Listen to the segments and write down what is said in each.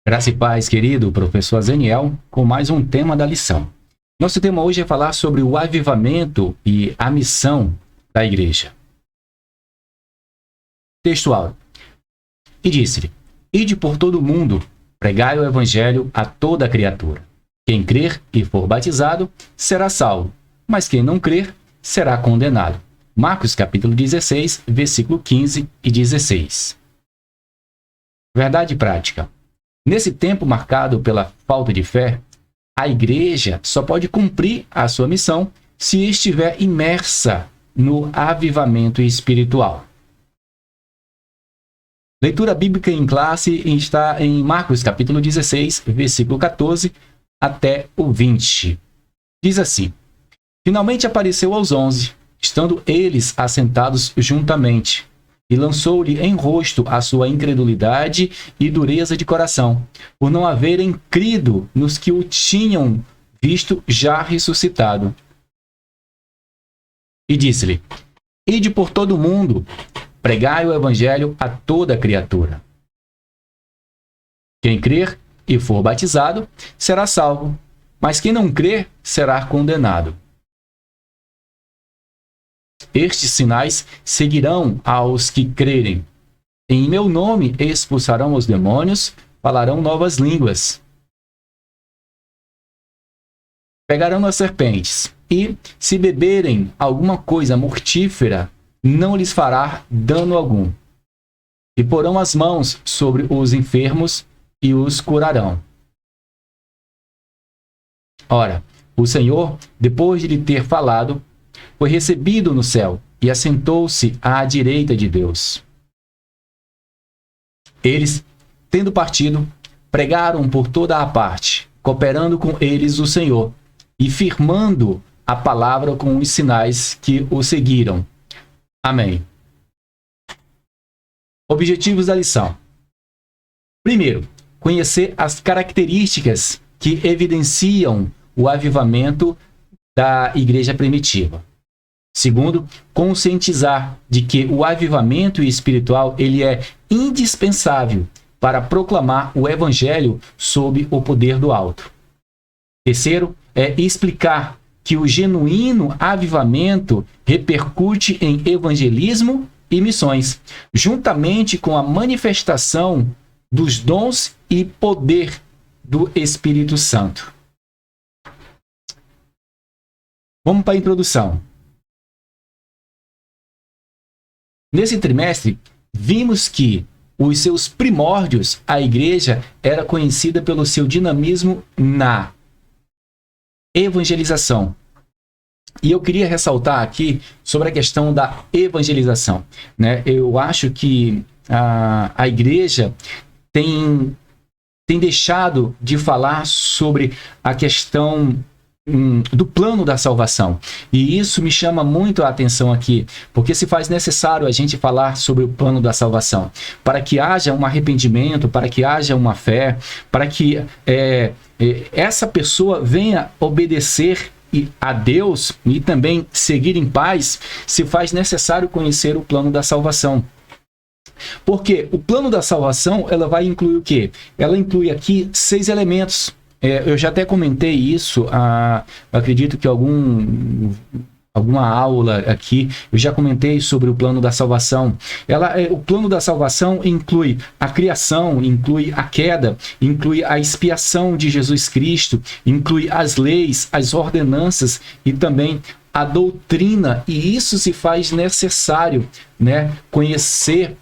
Graça e paz, querido professor Zeniel, com mais um tema da lição. Nosso tema hoje é falar sobre o avivamento e a missão da igreja. Textual. E disse-lhe: Ide por todo o mundo, pregai o evangelho a toda criatura. Quem crer e for batizado será salvo, mas quem não crer será condenado. Marcos capítulo 16, versículo 15 e 16. Verdade prática. Nesse tempo marcado pela falta de fé, a igreja só pode cumprir a sua missão se estiver imersa no avivamento espiritual. Leitura bíblica em classe está em Marcos capítulo 16, versículo 14 até o 20. Diz assim: Finalmente apareceu aos 11, estando eles assentados juntamente, e lançou-lhe em rosto a sua incredulidade e dureza de coração, por não haverem crido nos que o tinham visto já ressuscitado. E disse-lhe: Ide por todo o mundo, pregai o evangelho a toda criatura. Quem crer e for batizado será salvo, mas quem não crer será condenado. Estes sinais seguirão aos que crerem. Em meu nome expulsarão os demônios, falarão novas línguas. Pegarão as serpentes, e, se beberem alguma coisa mortífera, não lhes fará dano algum. E porão as mãos sobre os enfermos e os curarão. Ora, o Senhor, depois de lhe ter falado, foi recebido no céu e assentou-se à direita de Deus. Eles, tendo partido, pregaram por toda a parte, cooperando com eles o Senhor e firmando a palavra com os sinais que o seguiram. Amém. Objetivos da lição. Primeiro, conhecer as características que evidenciam o avivamento da igreja primitiva. Segundo, conscientizar de que o avivamento espiritual ele é indispensável para proclamar o evangelho sob o poder do alto. Terceiro, é explicar que o genuíno avivamento repercute em evangelismo e missões, juntamente com a manifestação dos dons e poder do Espírito Santo. Vamos para a introdução. Nesse trimestre, vimos que os seus primórdios, a igreja era conhecida pelo seu dinamismo na evangelização. E eu queria ressaltar aqui sobre a questão da evangelização, né? Eu acho que a igreja tem deixado de falar sobre a questão do plano da salvação. E isso me chama muito a atenção aqui, porque se faz necessário a gente falar sobre o plano da salvação, para que haja um arrependimento, para que haja uma fé, para que essa pessoa venha obedecer a Deus e também seguir em paz, se faz necessário conhecer o plano da salvação. Porque o plano da salvação, ela vai incluir o quê? Ela inclui aqui 6 elementos. Eu já até comentei isso, acredito que alguma aula aqui, eu já comentei sobre o plano da salvação. O plano da salvação inclui a criação, inclui a queda, inclui a expiação de Jesus Cristo, inclui as leis, as ordenanças e também a doutrina. E isso se faz necessário, né, conhecer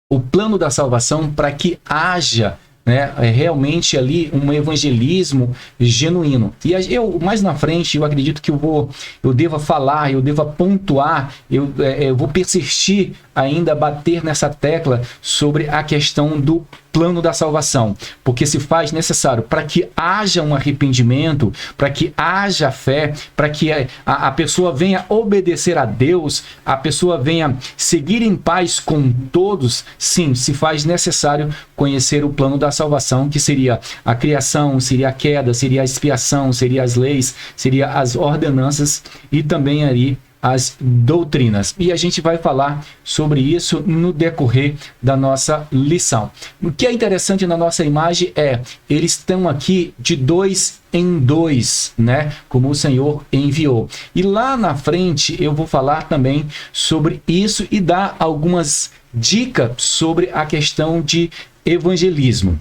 o plano da salvação para que haja, né, realmente ali um evangelismo genuíno. E eu mais na frente, eu acredito que eu deva falar, eu deva pontuar, eu vou persistir ainda, bater nessa tecla sobre a questão do plano da salvação, porque se faz necessário para que haja um arrependimento, para que haja fé, para que a pessoa venha obedecer a Deus, a pessoa venha seguir em paz com todos. Sim, se faz necessário conhecer o plano da salvação, que seria a criação, seria a queda, seria a expiação, seria as leis, seria as ordenanças e também ali as doutrinas. E a gente vai falar sobre isso no decorrer da nossa lição. O que é interessante na nossa imagem é, eles estão aqui de 2 em 2, né? Como o Senhor enviou. E lá na frente eu vou falar também sobre isso e dar algumas dicas sobre a questão de evangelismo.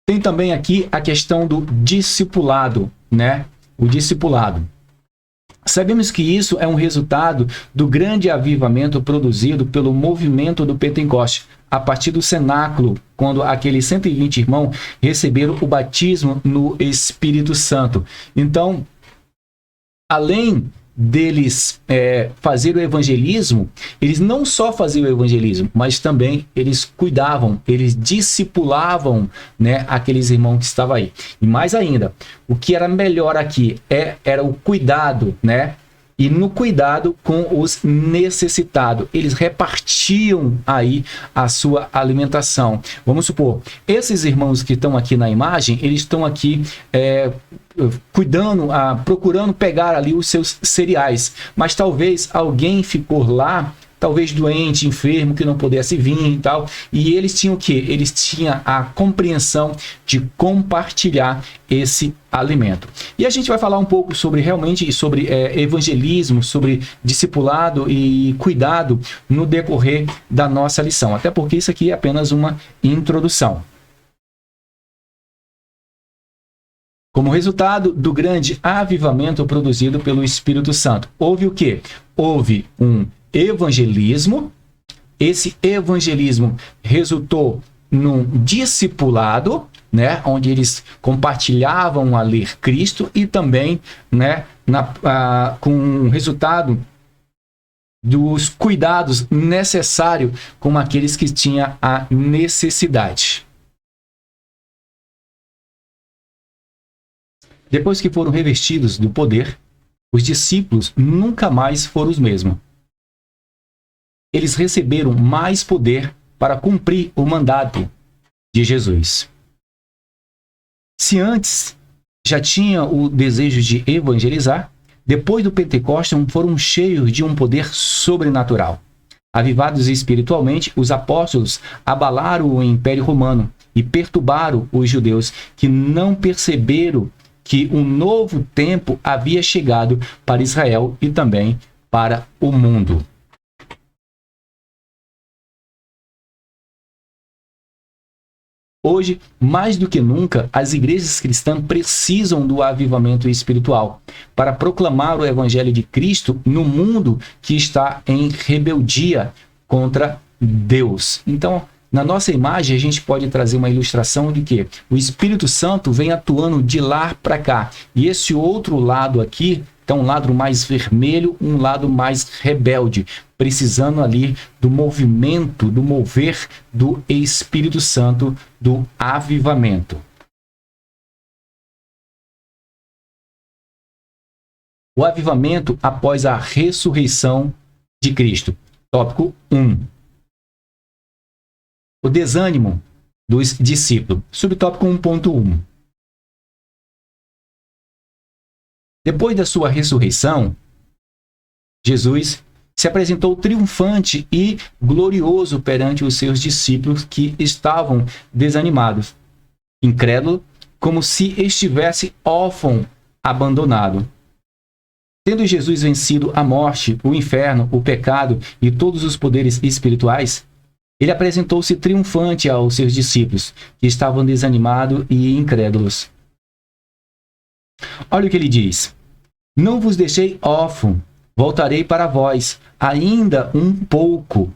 Tem também aqui a questão do discipulado, né? O discipulado. Sabemos que isso é um resultado do grande avivamento produzido pelo movimento do Pentecoste, a partir do cenáculo, quando aqueles 120 irmãos receberam o batismo no Espírito Santo. Então, além deles fazer o evangelismo, eles não só faziam o evangelismo, mas também eles cuidavam, eles discipulavam, né, aqueles irmãos que estavam aí. E mais ainda, o que era melhor aqui era o cuidado, né? E no cuidado com os necessitados, eles repartiam aí a sua alimentação. Vamos supor, esses irmãos que estão aqui na imagem, eles estão aqui cuidando, procurando pegar ali os seus cereais, mas talvez alguém ficou lá, talvez doente, enfermo, que não pudesse vir e tal, e eles tinham o quê? Eles tinham a compreensão de compartilhar esse alimento. E a gente vai falar um pouco sobre realmente sobre evangelismo, sobre discipulado e cuidado no decorrer da nossa lição, até porque isso aqui é apenas uma introdução. Como resultado do grande avivamento produzido pelo Espírito Santo, houve o quê? Houve um evangelismo. Esse evangelismo resultou num discipulado, né, onde eles compartilhavam a ler Cristo e também, né, com o resultado dos cuidados necessários com aqueles que tinham a necessidade. Depois que foram revestidos do poder, os discípulos nunca mais foram os mesmos. Eles receberam mais poder para cumprir o mandato de Jesus. Se antes já tinha o desejo de evangelizar, depois do Pentecostes foram cheios de um poder sobrenatural. Avivados espiritualmente, os apóstolos abalaram o Império Romano e perturbaram os judeus que não perceberam que um novo tempo havia chegado para Israel e também para o mundo. Hoje, mais do que nunca, as igrejas cristãs precisam do avivamento espiritual para proclamar o evangelho de Cristo no mundo que está em rebeldia contra Deus. Então, na nossa imagem, a gente pode trazer uma ilustração de que o Espírito Santo vem atuando de lá para cá. E esse outro lado aqui, então um lado mais vermelho, um lado mais rebelde, precisando ali do movimento, do mover do Espírito Santo, do avivamento. O avivamento após a ressurreição de Cristo. Tópico 1. O desânimo dos discípulos. Subtópico 1.1. Depois da sua ressurreição, Jesus se apresentou triunfante e glorioso perante os seus discípulos que estavam desanimados, incrédulos, como se estivesse órfão, abandonado. Tendo Jesus vencido a morte, o inferno, o pecado e todos os poderes espirituais, ele apresentou-se triunfante aos seus discípulos, que estavam desanimados e incrédulos. Olha o que ele diz. Não vos deixei órfão, voltarei para vós, ainda um pouco,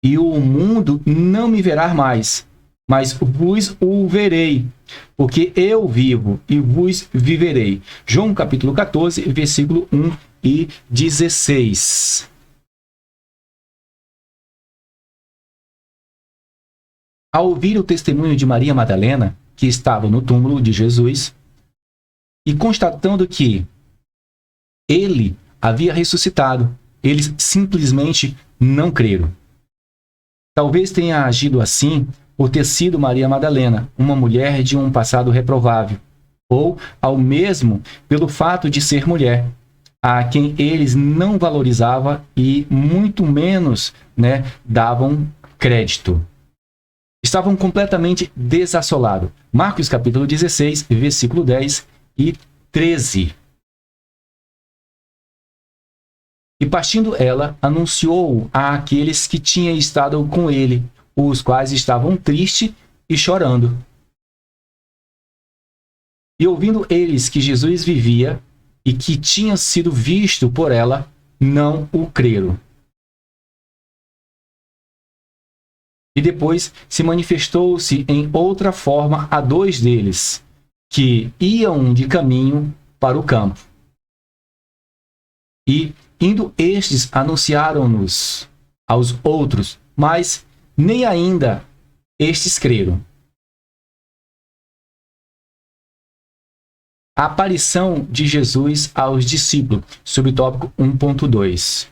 e o mundo não me verá mais, mas vos o verei, porque eu vivo e vos viverei. João capítulo 14, versículo 1 e 16. Ao ouvir o testemunho de Maria Madalena, que estava no túmulo de Jesus, e constatando que ele havia ressuscitado, eles simplesmente não creram. Talvez tenha agido assim por ter sido Maria Madalena, uma mulher de um passado reprovável, ou ao mesmo pelo fato de ser mulher. a quem eles não valorizavam e muito menos, né, davam crédito. Estavam completamente desassolados. Marcos capítulo 16, versículo 10 e 13. E partindo ela, anunciou àqueles que tinham estado com ele, os quais estavam tristes e chorando. E ouvindo eles que Jesus vivia e que tinha sido visto por ela, não o creram. E depois se manifestou-se em outra forma a dois deles, que iam de caminho para o campo. E, indo estes, anunciaram-nos aos outros, mas nem ainda estes creram. A aparição de Jesus aos discípulos, subtópico 1.2.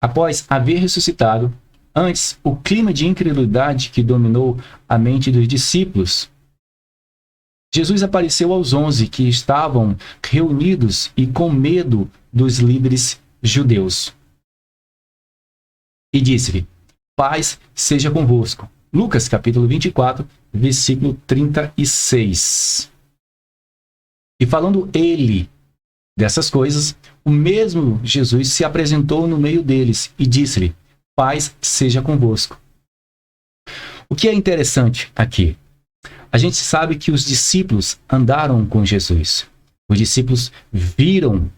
Após haver ressuscitado, antes o clima de incredulidade que dominou a mente dos discípulos, Jesus apareceu aos 11 que estavam reunidos e com medo dos líderes judeus. E disse-lhe: paz seja convosco. Lucas capítulo 24, versículo 36. E falando ele dessas coisas, o mesmo Jesus se apresentou no meio deles e disse-lhe: paz seja convosco. O que é interessante aqui? A gente sabe que os discípulos andaram com Jesus. Os discípulos viram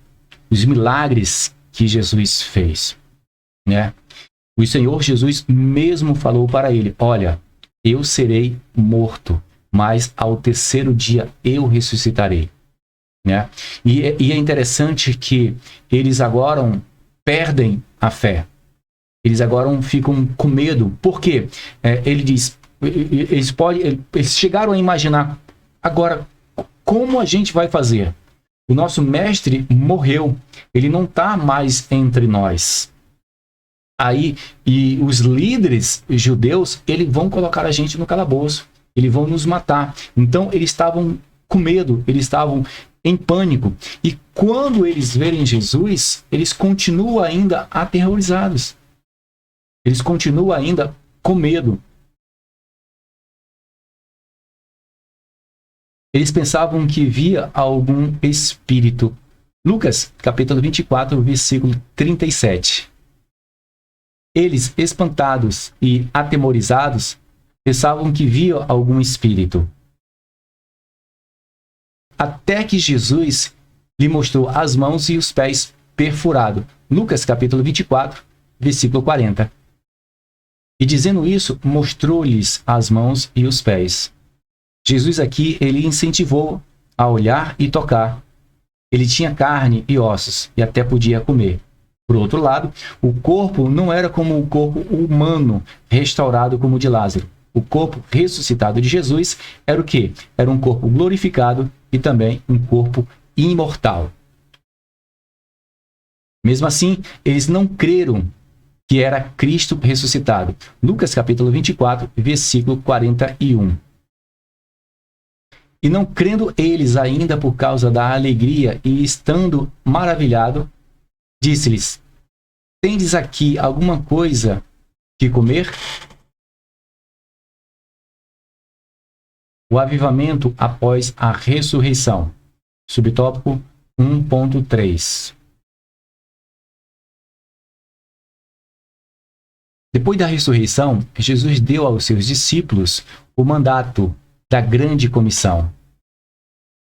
os milagres que Jesus fez, né? O Senhor Jesus mesmo falou para ele: olha, eu serei morto, mas ao terceiro dia eu ressuscitarei. Né? E é interessante que eles agora perdem a fé. Eles agora ficam com medo. Por quê? Ele diz, eles chegaram a imaginar, agora, como a gente vai fazer? O nosso mestre morreu, ele não está mais entre nós. Aí, e os líderes judeus, eles vão colocar a gente no calabouço, eles vão nos matar. Então, eles estavam com medo, eles estavam em pânico. E quando eles verem Jesus, eles continuam ainda aterrorizados. Eles continuam ainda com medo. Eles pensavam que via algum espírito. Lucas, capítulo 24, versículo 37. Eles, espantados e atemorizados, pensavam que via algum espírito. Até que Jesus lhe mostrou as mãos e os pés perfurados. Lucas capítulo 24, versículo 40. E dizendo isso, mostrou-lhes as mãos e os pés. Jesus aqui, ele incentivou a olhar e tocar. Ele tinha carne e ossos e até podia comer. Por outro lado, o corpo não era como o corpo humano restaurado como o de Lázaro. O corpo ressuscitado de Jesus era o quê? Era um corpo glorificado e também um corpo imortal. Mesmo assim, eles não creram que era Cristo ressuscitado. Lucas capítulo 24, versículo 41. E não crendo eles ainda por causa da alegria e estando maravilhado, disse-lhes: tendes aqui alguma coisa que comer? O avivamento após a ressurreição. Subtópico 1.3. Depois da ressurreição, Jesus deu aos seus discípulos o mandato da grande comissão.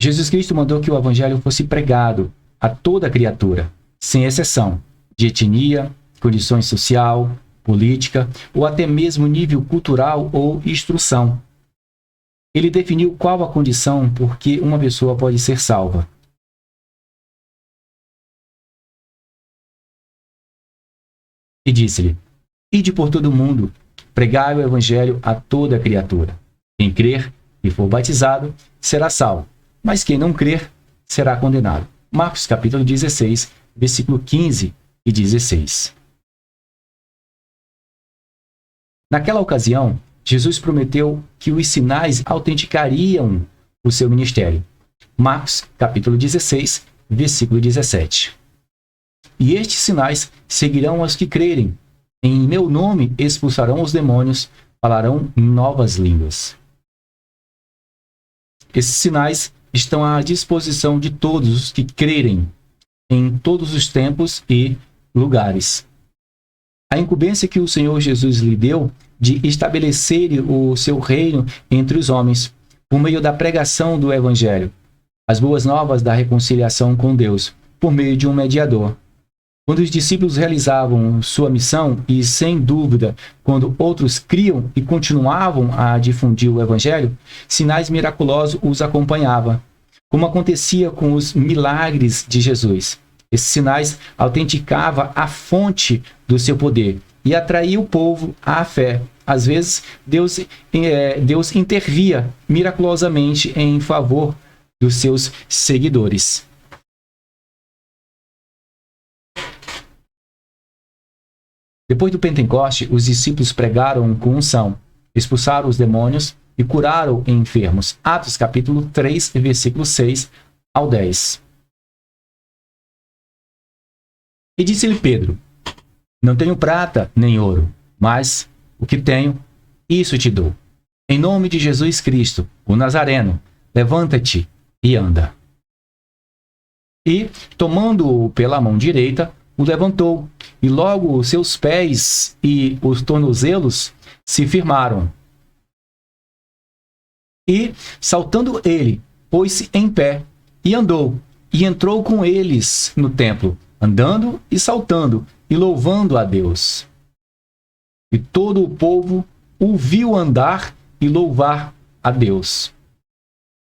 Jesus Cristo mandou que o evangelho fosse pregado a toda criatura, sem exceção de etnia, condição social, política ou até mesmo nível cultural ou instrução. Ele definiu qual a condição por que uma pessoa pode ser salva. E disse-lhe: ide por todo o mundo, pregai o evangelho a toda criatura. Quem crer e for batizado será salvo, mas quem não crer será condenado. Marcos capítulo 16, versículo 15 e 16. Naquela ocasião, Jesus prometeu que os sinais autenticariam o seu ministério. Marcos, capítulo 16, versículo 17. E estes sinais seguirão aos que crerem. Em meu nome expulsarão os demônios, falarão novas línguas. Esses sinais estão à disposição de todos os que crerem, em todos os tempos e lugares. A incumbência que o Senhor Jesus lhe deu de estabelecer o seu reino entre os homens, por meio da pregação do Evangelho, as boas novas da reconciliação com Deus, por meio de um mediador. Quando os discípulos realizavam sua missão, e sem dúvida, quando outros criam e continuavam a difundir o Evangelho, sinais miraculosos os acompanhavam, como acontecia com os milagres de Jesus. Esses sinais autenticavam a fonte do seu poder e atraíam o povo à fé. Às vezes, Deus intervia miraculosamente em favor dos seus seguidores. Depois do Pentecoste, os discípulos pregaram com unção, expulsaram os demônios e curaram enfermos. Atos capítulo 3, versículo 6 ao 10. E disse-lhe Pedro: não tenho prata nem ouro, mas o que tenho, isso te dou. Em nome de Jesus Cristo, o Nazareno, levanta-te e anda. E, tomando-o pela mão direita, o levantou, e logo os seus pés e os tornozelos se firmaram. E, saltando ele, pôs-se em pé, e andou, e entrou com eles no templo, andando e saltando, e louvando a Deus. E todo o povo o viu andar e louvar a Deus.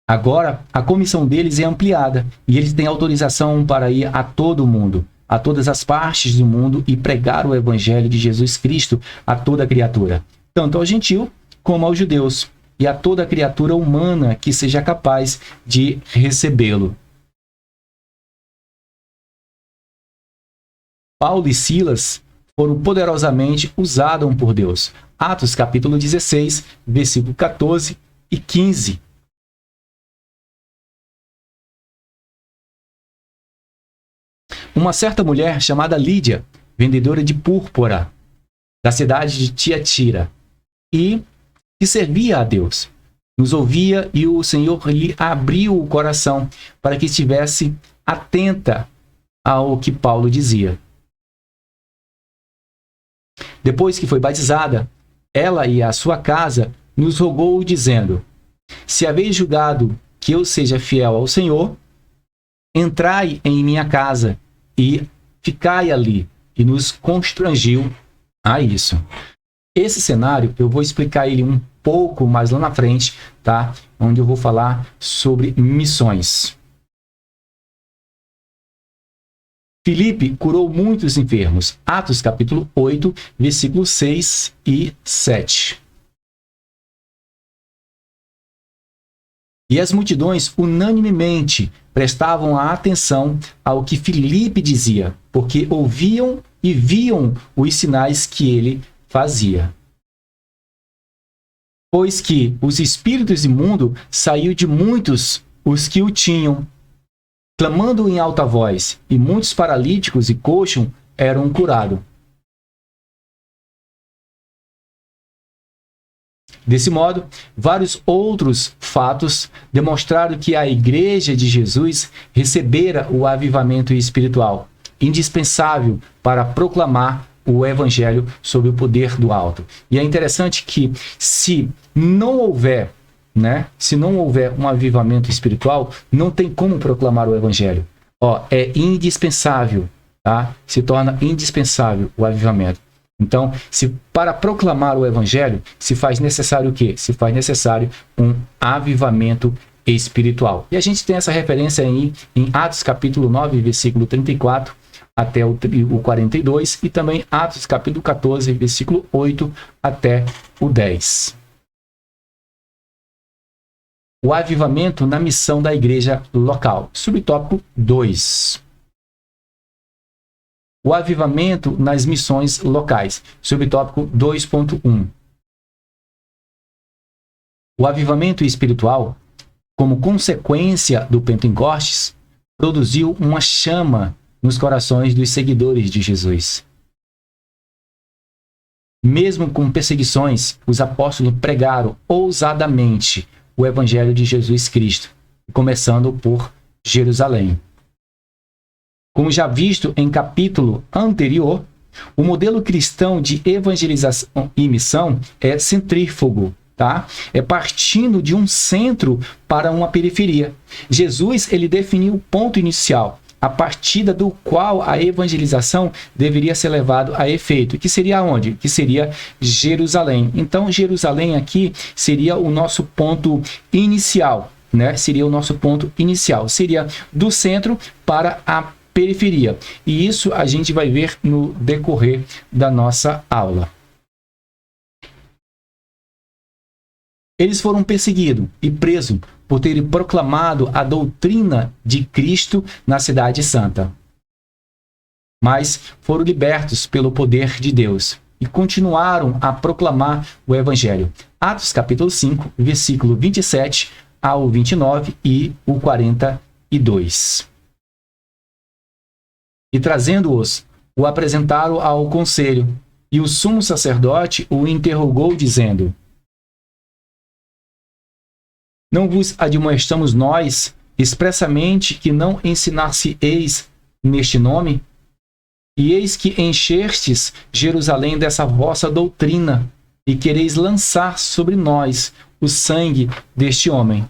Agora, a comissão deles é ampliada, e eles têm autorização para ir a todo o mundo, a todas as partes do mundo, e pregar o evangelho de Jesus Cristo a toda criatura, tanto ao gentil como aos judeus, e a toda criatura humana que seja capaz de recebê-lo. Paulo e Silas foram poderosamente usados por Deus. Atos capítulo 16, versículo 14 e 15. Uma certa mulher chamada Lídia, vendedora de púrpura, da cidade de Tiatira, e que servia a Deus, nos ouvia, e o Senhor lhe abriu o coração para que estivesse atenta ao que Paulo dizia. Depois que foi batizada, ela e a sua casa nos rogou, dizendo: se haveis julgado que eu seja fiel ao Senhor, entrai em minha casa e ficai ali. E nos constrangiu a isso. Esse cenário eu vou explicar ele um pouco mais lá na frente, tá? Onde eu vou falar sobre missões. Filipe curou muitos enfermos. Atos capítulo 8, versículos 6 e 7. E as multidões unanimemente prestavam atenção ao que Filipe dizia, porque ouviam e viam os sinais que ele fazia. Pois que os espíritos imundos saíam de muitos os que o tinham, clamando em alta voz, e muitos paralíticos e coxos eram curados. Desse modo, vários outros fatos demonstraram que a Igreja de Jesus recebera o avivamento espiritual, indispensável para proclamar o Evangelho sob o poder do alto. E é interessante que, se não houver um avivamento espiritual, não tem como proclamar o Evangelho. É indispensável, tá? Se torna indispensável o avivamento. Então, para proclamar o Evangelho, se faz necessário o quê? Se faz necessário um avivamento espiritual. E a gente tem essa referência aí em Atos capítulo 9, versículo 34 até o 42, e também Atos capítulo 14, versículo 8 até o 10. O avivamento na missão da igreja local. Subtópico 2. O avivamento nas missões locais. Subtópico 2.1. O avivamento espiritual, como consequência do Pentecostes, produziu uma chama nos corações dos seguidores de Jesus. Mesmo com perseguições, os apóstolos pregaram ousadamente o Evangelho de Jesus Cristo, começando por Jerusalém. Como já visto em capítulo anterior, o modelo cristão de evangelização e missão é centrífugo, tá? É partindo de um centro para uma periferia. Jesus, ele definiu o ponto inicial, a partida do qual a evangelização deveria ser levada a efeito, que seria onde? Que seria Jerusalém. Então, Jerusalém aqui seria o nosso ponto inicial, né? Seria o nosso ponto inicial, seria do centro para a periferia. E isso a gente vai ver no decorrer da nossa aula. Eles foram perseguidos e presos por terem proclamado a doutrina de Cristo na Cidade Santa. Mas foram libertos pelo poder de Deus e continuaram a proclamar o Evangelho. Atos capítulo 5, versículo 27 ao 29 e o 42. E trazendo-os, o apresentaram ao conselho, e o sumo sacerdote o interrogou, dizendo: Não vos admoestamos nós expressamente que não ensinar-se-eis neste nome? E eis que enchestes Jerusalém dessa vossa doutrina, e quereis lançar sobre nós o sangue deste homem.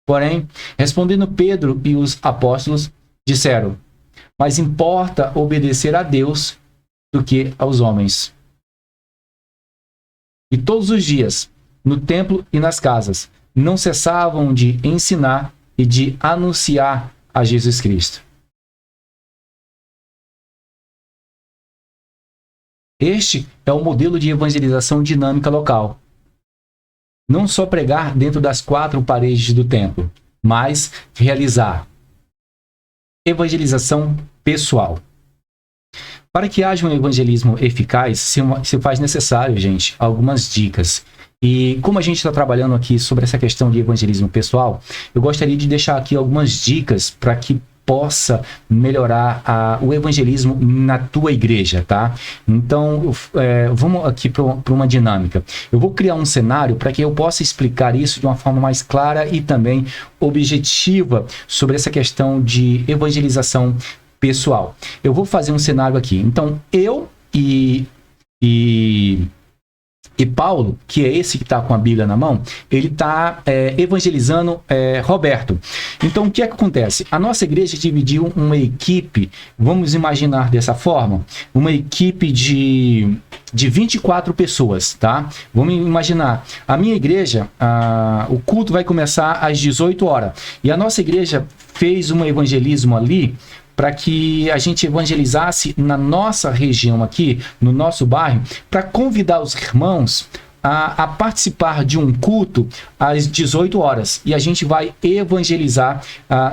Porém, respondendo Pedro e os apóstolos, disseram: Mas importa obedecer a Deus do que aos homens. E todos os dias, no templo e nas casas, não cessavam de ensinar e de anunciar a Jesus Cristo. Este é o modelo de evangelização dinâmica local. Não só pregar dentro das 4 paredes do templo, mas realizar evangelização pessoal. Para que haja um evangelismo eficaz, se faz necessário, gente, algumas dicas. E como a gente está trabalhando aqui sobre essa questão de evangelismo pessoal, eu gostaria de deixar aqui algumas dicas para que possa melhorar o evangelismo na tua igreja, tá? Então, vamos aqui para uma dinâmica. Eu vou criar um cenário para que eu possa explicar isso de uma forma mais clara e também objetiva sobre essa questão de evangelização pessoal. Eu vou fazer um cenário aqui. Então, eu e Paulo, que é esse que está com a Bíblia na mão, ele está evangelizando Roberto. Então, o que é que acontece? A nossa igreja dividiu uma equipe, vamos imaginar dessa forma, uma equipe de 24 pessoas, tá? Vamos imaginar, a minha igreja, o culto vai começar às 18 horas, e a nossa igreja fez um evangelismo ali, para que a gente evangelizasse na nossa região aqui, no nosso bairro, para convidar os irmãos a participar de um culto às 18 horas. E a gente vai evangelizar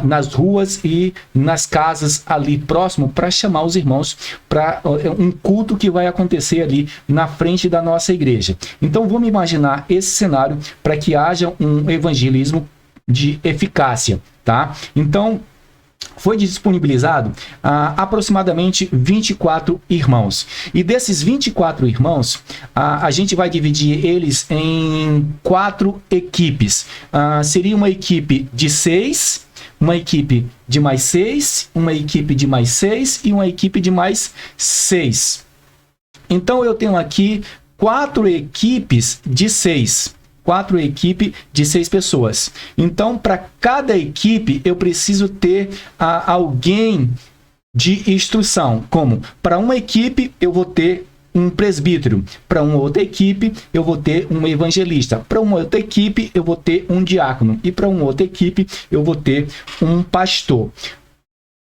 nas ruas e nas casas ali próximo para chamar os irmãos para um culto que vai acontecer ali na frente da nossa igreja. Então vamos imaginar esse cenário para que haja um evangelismo de eficácia, tá? Então, foi disponibilizado aproximadamente 24 irmãos. E desses 24 irmãos, a gente vai dividir eles em 4 equipes. Seria uma equipe de 6, uma equipe de mais 6, uma equipe de mais 6 e uma equipe de mais 6. Então, eu tenho aqui 4 equipes de 6. 4 equipes de 6 pessoas. Então, para cada equipe, eu preciso ter alguém de instrução. Como? Para uma equipe, eu vou ter um presbítero. Para uma outra equipe, eu vou ter um evangelista. Para uma outra equipe, eu vou ter um diácono. E para uma outra equipe, eu vou ter um pastor.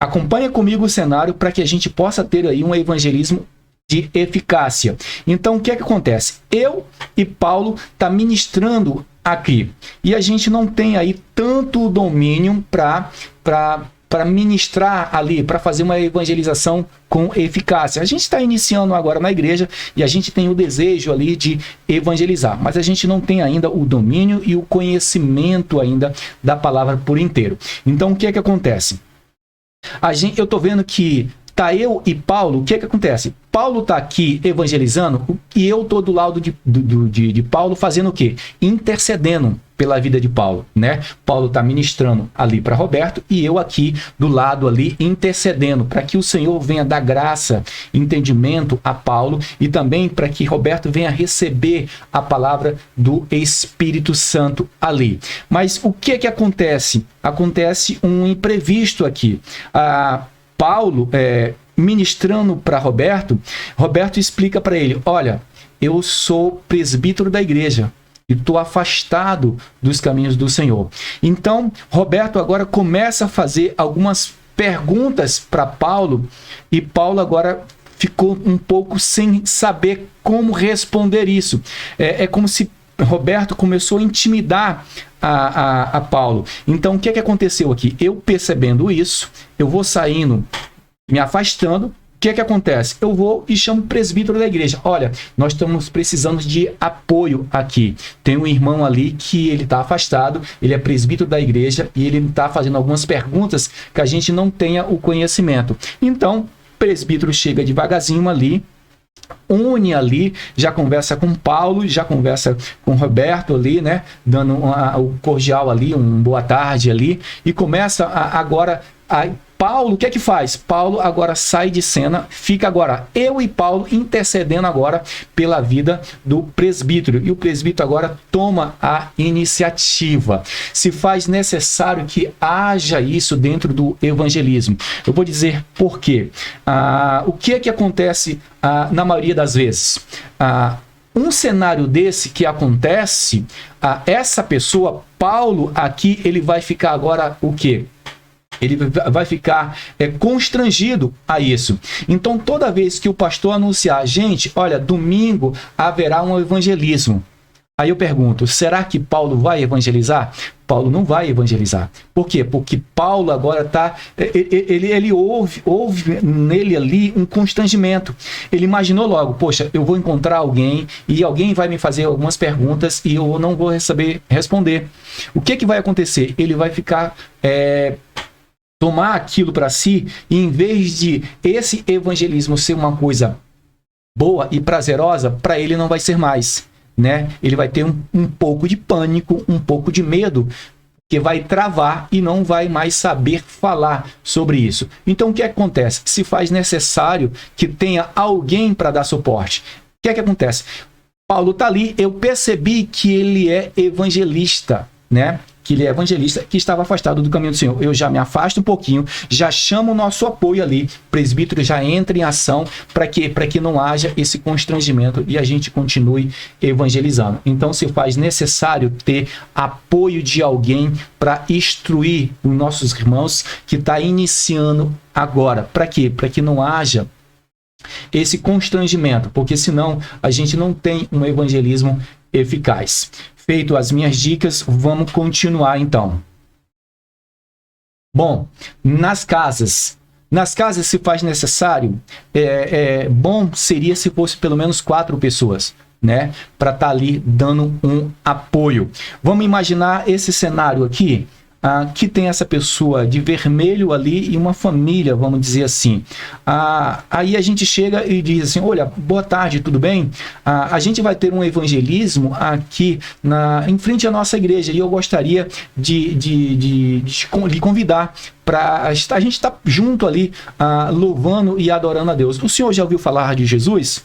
Acompanha comigo o cenário para que a gente possa ter aí um evangelismo de eficácia. Então, o que é que acontece? Eu e Paulo tá ministrando aqui. E a gente não tem aí tanto domínio para ministrar ali, para fazer uma evangelização com eficácia. A gente está iniciando agora na igreja e a gente tem o desejo ali de evangelizar, mas a gente não tem ainda o domínio e o conhecimento ainda da palavra por inteiro. Então, o que é que acontece? Eu estou vendo que tá eu e Paulo, o que é que acontece? Paulo está aqui evangelizando e eu estou do lado de Paulo fazendo o quê? Intercedendo pela vida de Paulo, né? Paulo está ministrando ali para Roberto e eu aqui do lado ali intercedendo para que o Senhor venha dar graça, entendimento a Paulo e também para que Roberto venha receber a palavra do Espírito Santo ali. Mas o que é que acontece? Acontece um imprevisto aqui. Paulo, ministrando para Roberto, Roberto explica para ele, olha, eu sou presbítero da igreja e estou afastado dos caminhos do Senhor. Então, Roberto agora começa a fazer algumas perguntas para Paulo e Paulo agora ficou um pouco sem saber como responder isso. É como se Roberto começou a intimidar a Paulo. Então, o que é que aconteceu aqui? Eu percebendo isso, eu vou saindo, me afastando. O que é que acontece? Eu vou e chamo o presbítero da igreja. Olha, nós estamos precisando de apoio aqui. Tem um irmão ali que ele está afastado, ele é presbítero da igreja e ele está fazendo algumas perguntas que a gente não tenha o conhecimento. Então, o presbítero chega devagarzinho ali, une ali, já conversa com Paulo, já conversa com Roberto ali, né, dando o cordial ali, um boa tarde ali, e começa agora Paulo, o que é que faz? Paulo agora sai de cena, fica agora eu e Paulo intercedendo agora pela vida do presbítero. E o presbítero agora toma a iniciativa. Se faz necessário que haja isso dentro do evangelismo. Eu vou dizer por quê. O que é que acontece na maioria das vezes? Um cenário desse que acontece, essa pessoa, Paulo aqui, ele vai ficar agora o quê? Ele vai ficar constrangido a isso. Então, toda vez que o pastor anunciar, gente, olha, domingo haverá um evangelismo. Aí eu pergunto, será que Paulo vai evangelizar? Paulo não vai evangelizar. Por quê? Porque Paulo agora está... Ele houve nele ali um constrangimento. Ele imaginou logo, poxa, eu vou encontrar alguém e alguém vai me fazer algumas perguntas e eu não vou saber responder. O que vai acontecer? Ele vai ficar... tomar aquilo para si, e em vez de esse evangelismo ser uma coisa boa e prazerosa, para ele não vai ser mais, né? Ele vai ter um pouco de pânico, um pouco de medo, que vai travar e não vai mais saber falar sobre isso. Então, o que acontece? Se faz necessário que tenha alguém para dar suporte. O que que acontece? Paulo está ali, eu percebi que ele é evangelista, né? Que ele é evangelista, que estava afastado do caminho do Senhor. Eu já me afasto um pouquinho, já chamo o nosso apoio ali, o presbítero já entra em ação para que não haja esse constrangimento e a gente continue evangelizando. Então, se faz necessário ter apoio de alguém para instruir os nossos irmãos que está iniciando agora. Para quê? Para que não haja esse constrangimento, porque senão a gente não tem um evangelismo eficaz. Feito as minhas dicas, vamos continuar então. Bom, nas casas se faz necessário, bom seria se fosse pelo menos 4 pessoas, né, para estar ali dando um apoio. Vamos imaginar esse cenário aqui, que tem essa pessoa de vermelho ali e uma família, vamos dizer assim. Aí a gente chega e diz assim, olha, boa tarde, tudo bem? A gente vai ter um evangelismo aqui em frente à nossa igreja e eu gostaria de lhe convidar para a gente estar junto ali, louvando e adorando a Deus. O senhor já ouviu falar de Jesus?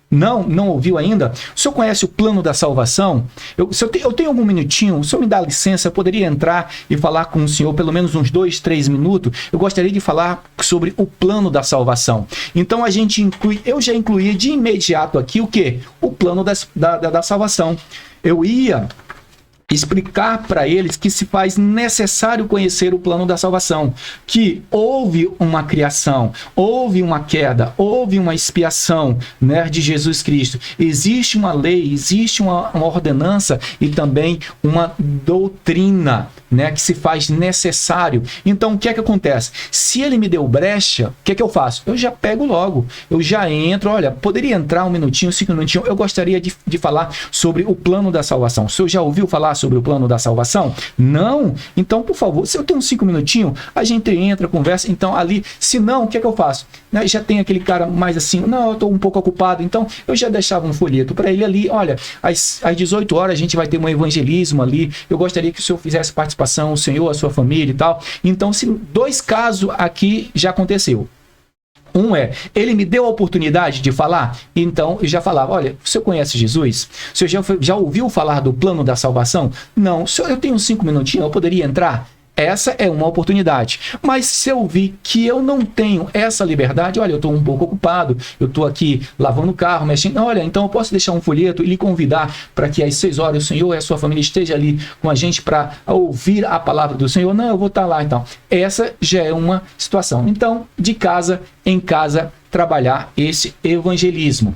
Não ouviu ainda? O senhor conhece o plano da salvação? Eu tenho algum minutinho, o senhor me dá licença, eu poderia entrar e falar com o senhor pelo menos uns 2, 3 minutos? Eu gostaria de falar sobre o plano da salvação. Então a gente eu já incluí de imediato aqui o quê? O plano da salvação. Eu ia explicar para eles que se faz necessário conhecer o plano da salvação, que houve uma criação, houve uma queda, houve uma expiação, né, de Jesus Cristo. Existe uma lei, existe uma ordenança e também uma doutrina, né, que se faz necessário. Então, o que é que acontece? Se ele me deu brecha, o que é que eu faço? Eu já pego logo, eu já entro. Olha, poderia entrar 1 minutinho, 5 minutinhos, eu gostaria de falar sobre o plano da salvação. O senhor já ouviu falar sobre o plano da salvação? Não? Então, por favor, se eu tenho 5 minutinhos, a gente entra, conversa, então ali, se não, o que é que eu faço? Né, já tem aquele cara mais assim, não, eu estou um pouco ocupado, então eu já deixava um folheto para ele ali, olha, às 18 horas a gente vai ter um evangelismo ali, eu gostaria que o senhor fizesse participação, o senhor, a sua família e tal. Então, se 2 casos aqui já aconteceu. Um é, ele me deu a oportunidade de falar, então eu já falava, olha, o senhor conhece Jesus? O senhor já ouviu falar do plano da salvação? Não, senhor, eu tenho 5 minutinhos, eu poderia entrar? Essa é uma oportunidade. Mas se eu vi que eu não tenho essa liberdade, olha, eu estou um pouco ocupado, eu estou aqui lavando o carro, mexendo, olha, então eu posso deixar um folheto e lhe convidar para que às 6 horas o senhor e a sua família esteja ali com a gente para ouvir a palavra do Senhor? Não, eu vou estar lá, então. Essa já é uma situação. Então, de casa em casa, trabalhar esse evangelismo.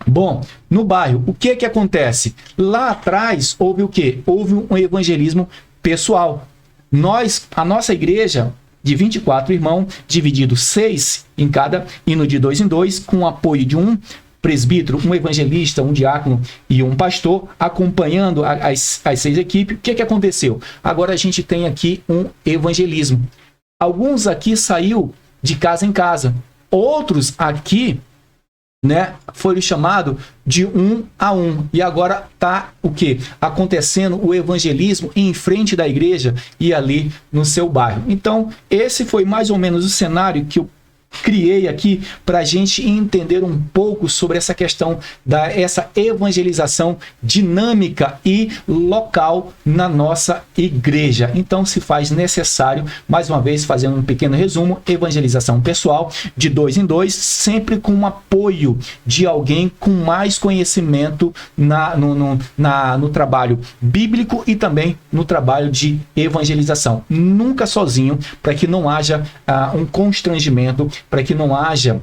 Bom, no bairro, o que acontece? Lá atrás, houve o quê? Houve um evangelismo pessoal. A nossa igreja, de 24 irmãos, dividido 6 em cada, indo de 2 em 2, com o apoio de um presbítero, um evangelista, um diácono e um pastor, acompanhando as 6 equipes. O que aconteceu? Agora a gente tem aqui um evangelismo. Alguns aqui saiu de casa em casa. Outros aqui, né, foi chamado de 1 a 1. E agora está o quê? Acontecendo o evangelismo em frente da igreja e ali no seu bairro. Então, esse foi mais ou menos o cenário que eu criei aqui para a gente entender um pouco sobre essa questão essa evangelização dinâmica e local na nossa igreja. Então se faz necessário, mais uma vez fazendo um pequeno resumo, evangelização pessoal de 2 em 2, sempre com o apoio de alguém com mais conhecimento no trabalho bíblico e também no trabalho de evangelização. Nunca sozinho, para que não haja um constrangimento, para que não haja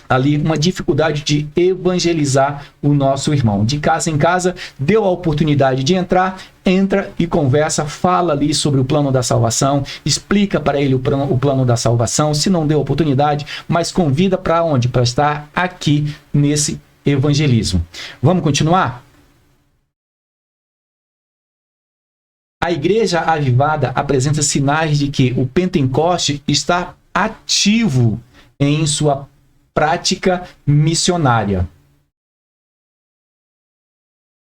ali uma dificuldade de evangelizar o nosso irmão. De casa em casa, deu a oportunidade de entrar, entra e conversa, fala ali sobre o plano da salvação, explica para ele o plano da salvação, se não deu oportunidade, mas convida para onde? Para estar aqui nesse evangelismo. Vamos continuar? A igreja avivada apresenta sinais de que o Pentecoste está ativo em sua prática missionária.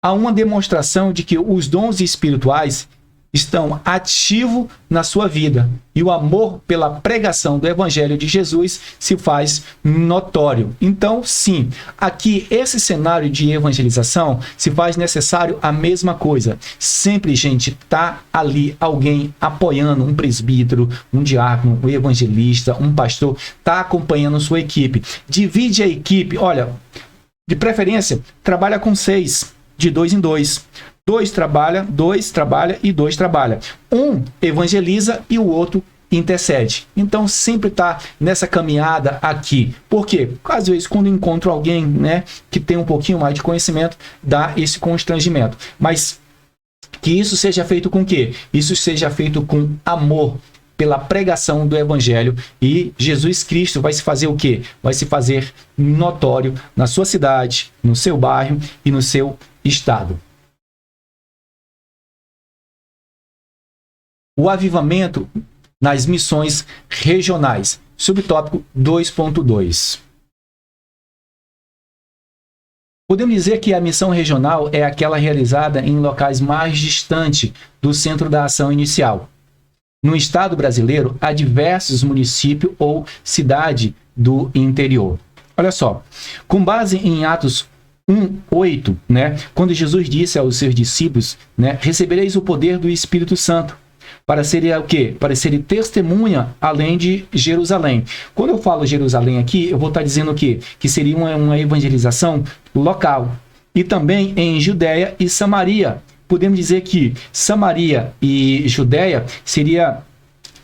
Há uma demonstração de que os dons espirituais estão ativos na sua vida e o amor pela pregação do Evangelho de Jesus se faz notório. Então, sim, aqui esse cenário de evangelização se faz necessário a mesma coisa. Sempre, gente, tá ali alguém apoiando, um presbítero, um diácono, um evangelista, um pastor, tá acompanhando sua equipe. Divide a equipe, olha, de preferência, trabalha com 6, de 2 em 2. 2 trabalha e 2 trabalha. Um evangeliza e o outro intercede. Então sempre está nessa caminhada aqui. Por quê? Porque às vezes quando encontro alguém, né, que tem um pouquinho mais de conhecimento, dá esse constrangimento. Mas que isso seja feito com quê? Isso seja feito com amor pela pregação do Evangelho, e Jesus Cristo vai se fazer o quê? Vai se fazer notório na sua cidade, no seu bairro e no seu estado. O avivamento nas missões regionais. Subtópico 2.2. Podemos dizer que a missão regional é aquela realizada em locais mais distantes do centro da ação inicial. No estado brasileiro, há diversos municípios ou cidade do interior. Olha só, com base em Atos 1:8, né, quando Jesus disse aos seus discípulos, né, recebereis o poder do Espírito Santo, para serem o quê? Para serem testemunha além de Jerusalém. Quando eu falo Jerusalém aqui, eu vou estar dizendo o quê? Que seria uma evangelização local. E também em Judéia e Samaria, podemos dizer que Samaria e Judéia seria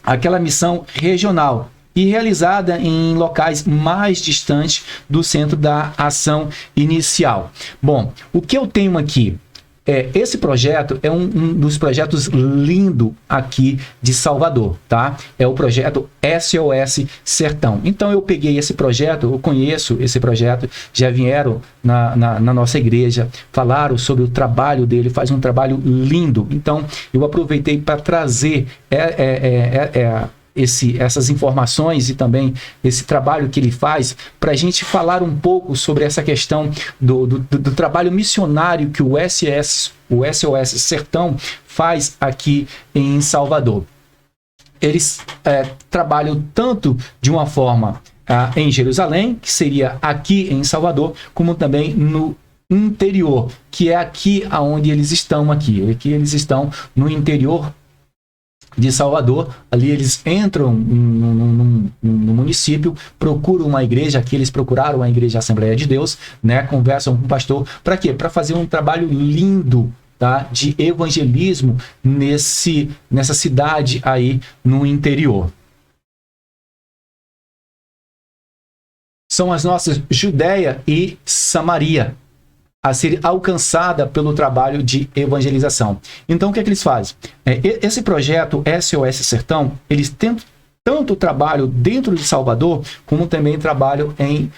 aquela missão regional e realizada em locais mais distantes do centro da ação inicial. Bom, o que eu tenho aqui? Esse projeto é um dos projetos lindo aqui de Salvador, tá? É o projeto SOS Sertão. Então eu peguei esse projeto, eu conheço esse projeto, já vieram na nossa igreja, falaram sobre o trabalho dele, faz um trabalho lindo. Então eu aproveitei para trazer essas informações e também esse trabalho que ele faz para a gente falar um pouco sobre essa questão do trabalho missionário que o SOS Sertão faz aqui em Salvador. Eles trabalham tanto de uma forma em Jerusalém, que seria aqui em Salvador, como também no interior, que é aqui onde eles estão aqui. Aqui eles estão no interior de Salvador. Ali eles entram no município, procuram uma igreja. Aqui eles procuraram a igreja Assembleia de Deus, né? Conversam com o pastor. Para quê? Para fazer um trabalho lindo, tá? De evangelismo nessa cidade aí no interior. São as nossas Judéia e Samaria a ser alcançada pelo trabalho de evangelização. Então, o que é que eles fazem? Esse projeto SOS Sertão, eles tentam tanto trabalho dentro de Salvador, como também trabalham em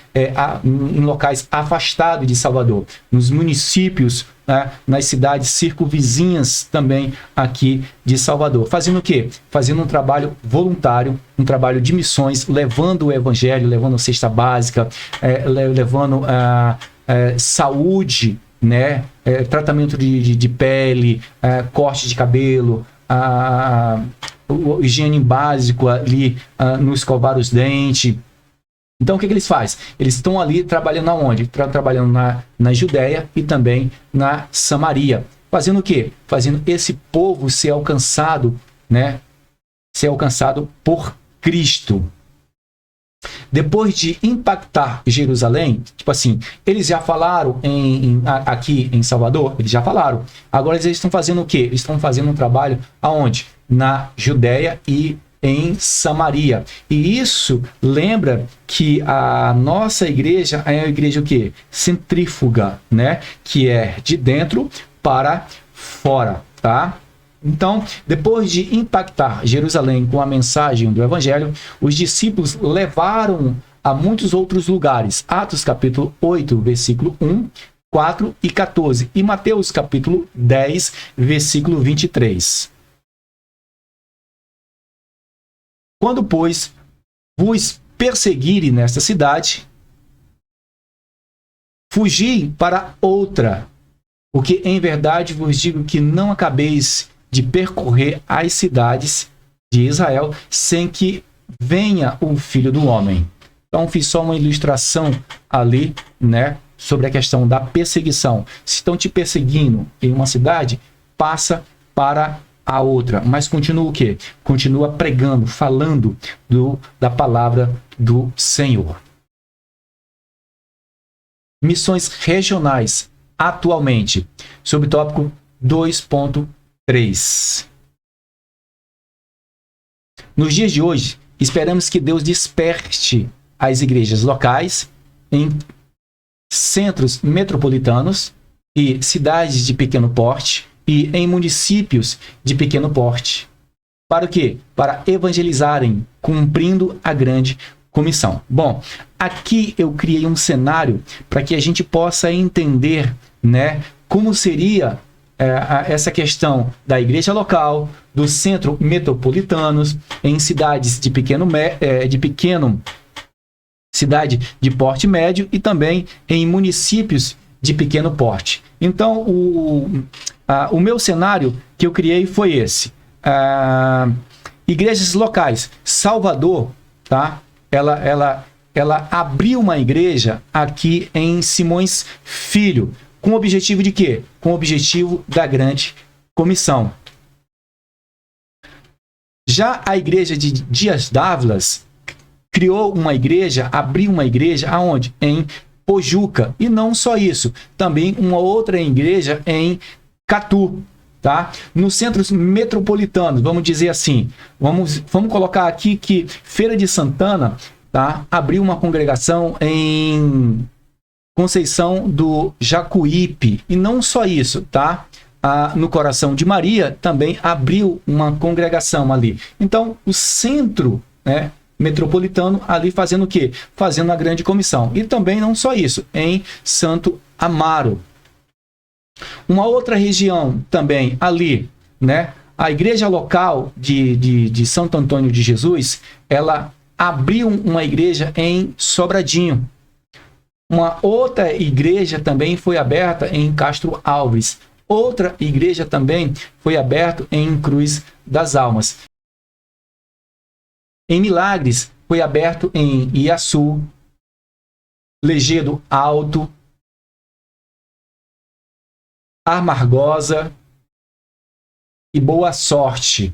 locais afastados de Salvador, nos municípios, né, nas cidades circunvizinhas também aqui de Salvador. Fazendo o quê? Fazendo um trabalho voluntário, um trabalho de missões, levando o evangelho, levando cesta básica, levando saúde, né? Tratamento de pele, corte de cabelo, o higiene básico ali, no escovar os dentes. Então, o que eles fazem? Eles estão ali trabalhando aonde? Trabalhando na Judéia e também na Samaria. Fazendo o quê? Fazendo esse povo ser alcançado, né? Ser alcançado por Cristo. Depois de impactar Jerusalém, tipo assim, eles já falaram aqui em Salvador, eles já falaram. Agora eles estão fazendo o quê? Eles estão fazendo um trabalho aonde? Na Judéia e em Samaria. E isso lembra que a nossa igreja é a igreja o quê? Centrífuga, né? Que é de dentro para fora, tá? Então, depois de impactar Jerusalém com a mensagem do Evangelho, os discípulos levaram a muitos outros lugares. Atos capítulo 8, versículo 1, 4 e 14. E Mateus capítulo 10, versículo 23. Quando, pois, vos perseguirem nesta cidade, fugi para outra, porque em verdade vos digo que não acabeis de percorrer as cidades de Israel sem que venha o Filho do Homem. Então, fiz só uma ilustração ali, né, sobre a questão da perseguição. Se estão te perseguindo em uma cidade, passa para a outra. Mas continua o quê? Continua pregando, falando da palavra do Senhor. Missões regionais, atualmente, sob o tópico 2.3. Nos dias de hoje, esperamos que Deus desperte as igrejas locais em centros metropolitanos e cidades de pequeno porte e em municípios de pequeno porte. Para o quê? Para evangelizarem, cumprindo a grande comissão. Bom, aqui eu criei um cenário para que a gente possa entender, né, como seria essa questão da igreja local, do centro metropolitanos, em cidades de cidade de porte médio e também em municípios de pequeno porte. Então, o meu cenário que eu criei foi esse. Igrejas locais. Salvador, tá? Ela abriu uma igreja aqui em Simões Filho. Com o objetivo de quê? Com o objetivo da grande comissão. Já a igreja de Dias Dávila criou uma igreja, abriu uma igreja aonde? Em Pojuca. E não só isso, também uma outra igreja em Catu. tá? Nos centros metropolitanos, vamos dizer assim, vamos colocar aqui que Feira de Santana, tá? Abriu uma congregação em Conceição do Jacuípe, e não só isso, tá? No Coração de Maria também abriu uma congregação ali. Então, o centro, né, metropolitano ali fazendo o quê? Fazendo a grande comissão. E também não só isso, em Santo Amaro. Uma outra região também ali, né? A igreja local de Santo Antônio de Jesus, ela abriu uma igreja em Sobradinho. Uma outra igreja também foi aberta em Castro Alves. Outra igreja também foi aberta em Cruz das Almas. Em Milagres, foi aberto em Iaçu, Legedo Alto, Amargosa e Boa Sorte.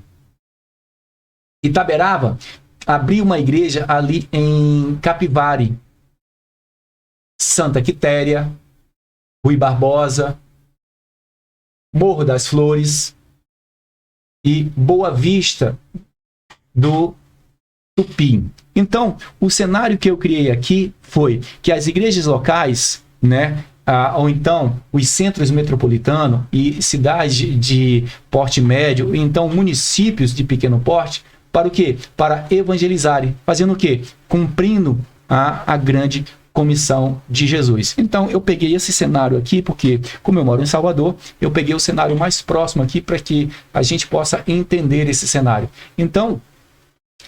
Itaberaba abriu uma igreja ali em Capivari, Santa Quitéria, Rui Barbosa, Morro das Flores e Boa Vista do Tupim. Então, o cenário que eu criei aqui foi que as igrejas locais, né, ou então os centros metropolitanos e cidades de porte médio, então municípios de pequeno porte, para o quê? Para evangelizarem, fazendo o quê? Cumprindo a grande comissão de Jesus. Então, eu peguei esse cenário aqui, porque, como eu moro em Salvador, eu peguei o cenário mais próximo aqui para que a gente possa entender esse cenário. Então,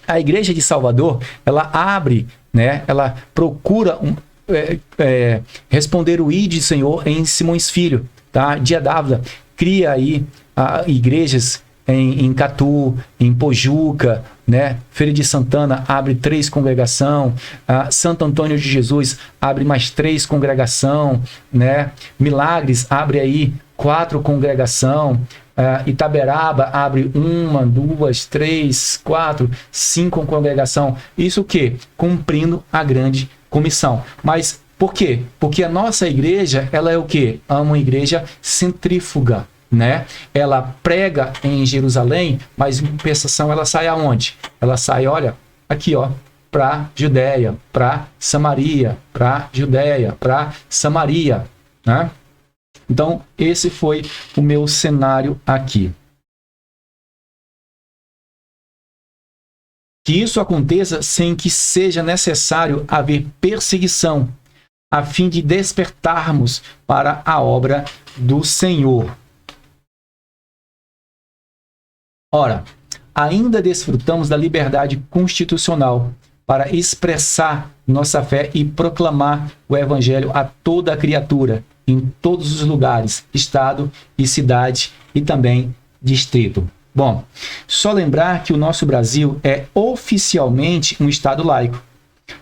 a igreja de Salvador, ela abre, né, ela procura responder o Ide, Senhor, em Simões Filho, tá? Dia d'Ávila cria aí igrejas em Catu, em Pojuca, né? Feira de Santana abre 3 congregação, Santo Antônio de Jesus abre mais 3 congregação, né? Milagres abre aí 4 congregação, Itaberaba abre 1, 2, 3, 4, 5 congregação. Isso o quê? Cumprindo a grande comissão. Mas por quê? Porque a nossa igreja, ela é o quê? É uma igreja centrífuga, né? Ela prega em Jerusalém, mas em compensação ela sai aonde? Ela sai, olha, aqui, ó, para Judéia, para Samaria, para Judéia, para Samaria, né? Então, esse foi o meu cenário aqui. Que isso aconteça sem que seja necessário haver perseguição, a fim de despertarmos para a obra do Senhor. Ora, ainda desfrutamos da liberdade constitucional para expressar nossa fé e proclamar o Evangelho a toda a criatura, em todos os lugares, estado e cidade e também distrito. Bom, só lembrar que o nosso Brasil é oficialmente um estado laico,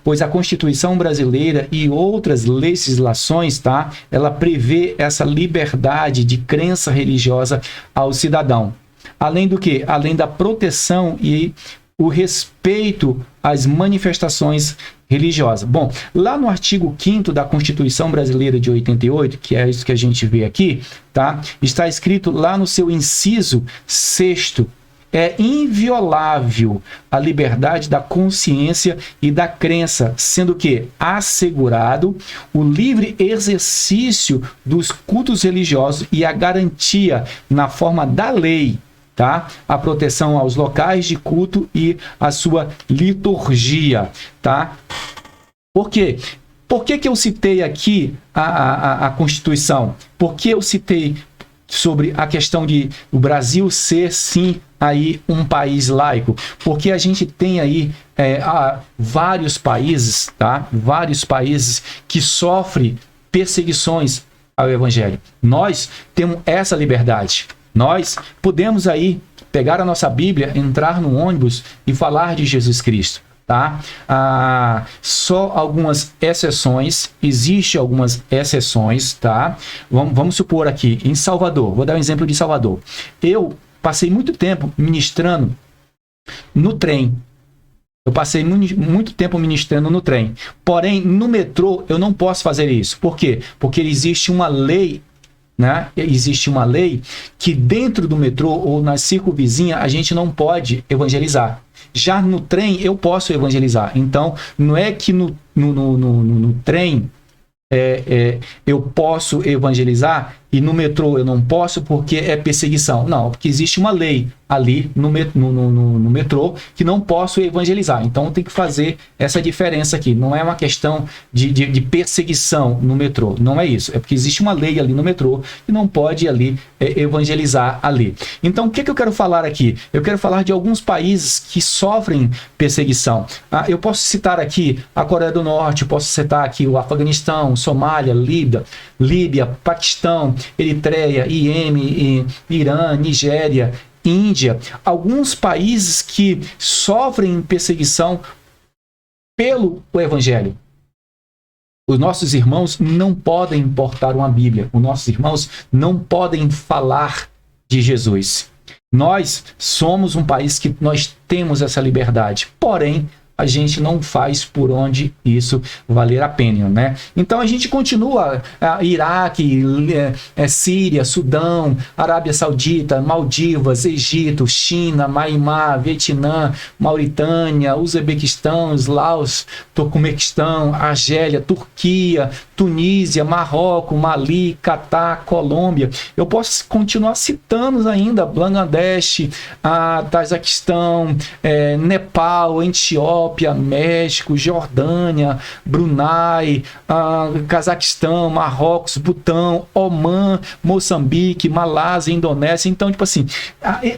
pois a Constituição brasileira e outras legislações, tá? Ela prevê essa liberdade de crença religiosa ao cidadão. Além do que? Além da proteção e o respeito às manifestações religiosas. Bom, lá no artigo 5º da Constituição Brasileira de 88, que é isso que a gente vê aqui, tá? Está escrito lá no seu inciso 6º, é inviolável a liberdade da consciência e da crença, sendo que assegurado o livre exercício dos cultos religiosos e a garantia na forma da lei, tá? A proteção aos locais de culto e a sua liturgia, tá? Por quê? Por que eu citei aqui a Constituição? Por que eu citei sobre a questão de o Brasil ser, sim, aí um país laico? Porque a gente tem aí vários países, tá? Vários países que sofrem perseguições ao Evangelho. Nós temos essa liberdade. Nós podemos aí pegar a nossa Bíblia, entrar no ônibus e falar de Jesus Cristo, tá? Só algumas exceções, existem algumas exceções, tá? Vamos supor aqui, em Salvador, vou dar um exemplo de Salvador. Eu passei muito tempo ministrando no trem. Eu passei muito tempo ministrando no trem. Porém, no metrô, eu não posso fazer isso. Por quê? Porque existe uma lei né? Existe uma lei que dentro do metrô ou na circunvizinha a gente não pode evangelizar. Já no trem eu posso evangelizar. Então, não é que no trem eu posso evangelizar e no metrô eu não posso porque é perseguição. Não, porque existe uma lei ali no metrô que não posso evangelizar. Então tem que fazer essa diferença aqui. Não é uma questão de perseguição no metrô. Não é isso. É porque existe uma lei ali no metrô que não pode ali evangelizar ali. Então o que eu quero falar aqui? Eu quero falar de alguns países que sofrem perseguição. Eu posso citar aqui a Coreia do Norte, eu posso citar aqui o Afeganistão, Somália, Líbia, Paquistão, Eritreia, Iêmen, Irã, Nigéria, Índia, alguns países que sofrem perseguição pelo Evangelho. Os nossos irmãos não podem portar uma Bíblia, os nossos irmãos não podem falar de Jesus. Nós somos um país que nós temos essa liberdade, porém, a gente não faz por onde isso valer a pena, né? Então a gente continua, Iraque, Síria, Sudão, Arábia Saudita, Maldivas, Egito, China, Myanmar, Vietnã, Mauritânia, Uzbequistão, Laos, Turcomequistão, Argélia, Turquia, Tunísia, Marrocos, Mali, Catar, Colômbia. Eu posso continuar citando ainda Bangladesh, Tajiquistão, Nepal, Etiópia, México, Jordânia, Brunei, Cazaquistão, Marrocos, Butão, Omã, Moçambique, Malásia, Indonésia. Então, tipo assim,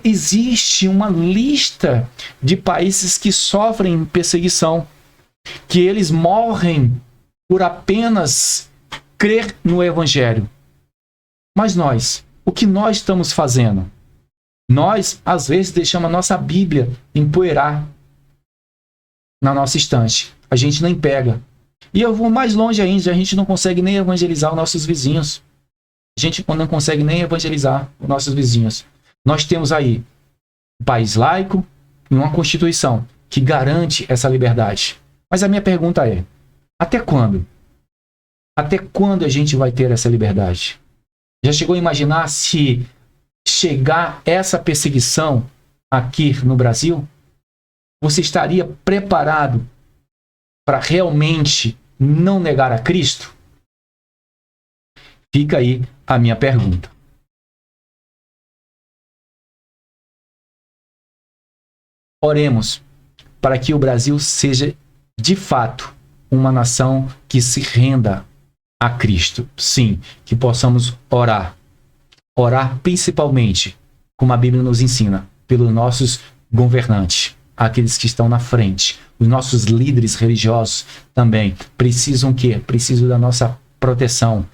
existe uma lista de países que sofrem perseguição, que eles morrem por apenas crer no Evangelho. Mas nós, o que nós estamos fazendo? Nós, às vezes, deixamos a nossa Bíblia empoeirar na nossa estante. A gente nem pega. E eu vou mais longe ainda, a gente não consegue nem evangelizar os nossos vizinhos. A gente não consegue nem evangelizar os nossos vizinhos. Nós temos aí um país laico e uma Constituição que garante essa liberdade. Mas a minha pergunta é, até quando? Até quando a gente vai ter essa liberdade? Já chegou a imaginar se chegar essa perseguição aqui no Brasil? Você estaria preparado para realmente não negar a Cristo? Fica aí a minha pergunta. Oremos para que o Brasil seja, de fato, uma nação que se renda a Cristo. Sim, que possamos orar. Orar principalmente, como a Bíblia nos ensina, pelos nossos governantes, aqueles que estão na frente. Os nossos líderes religiosos também precisam Precisam da nossa proteção.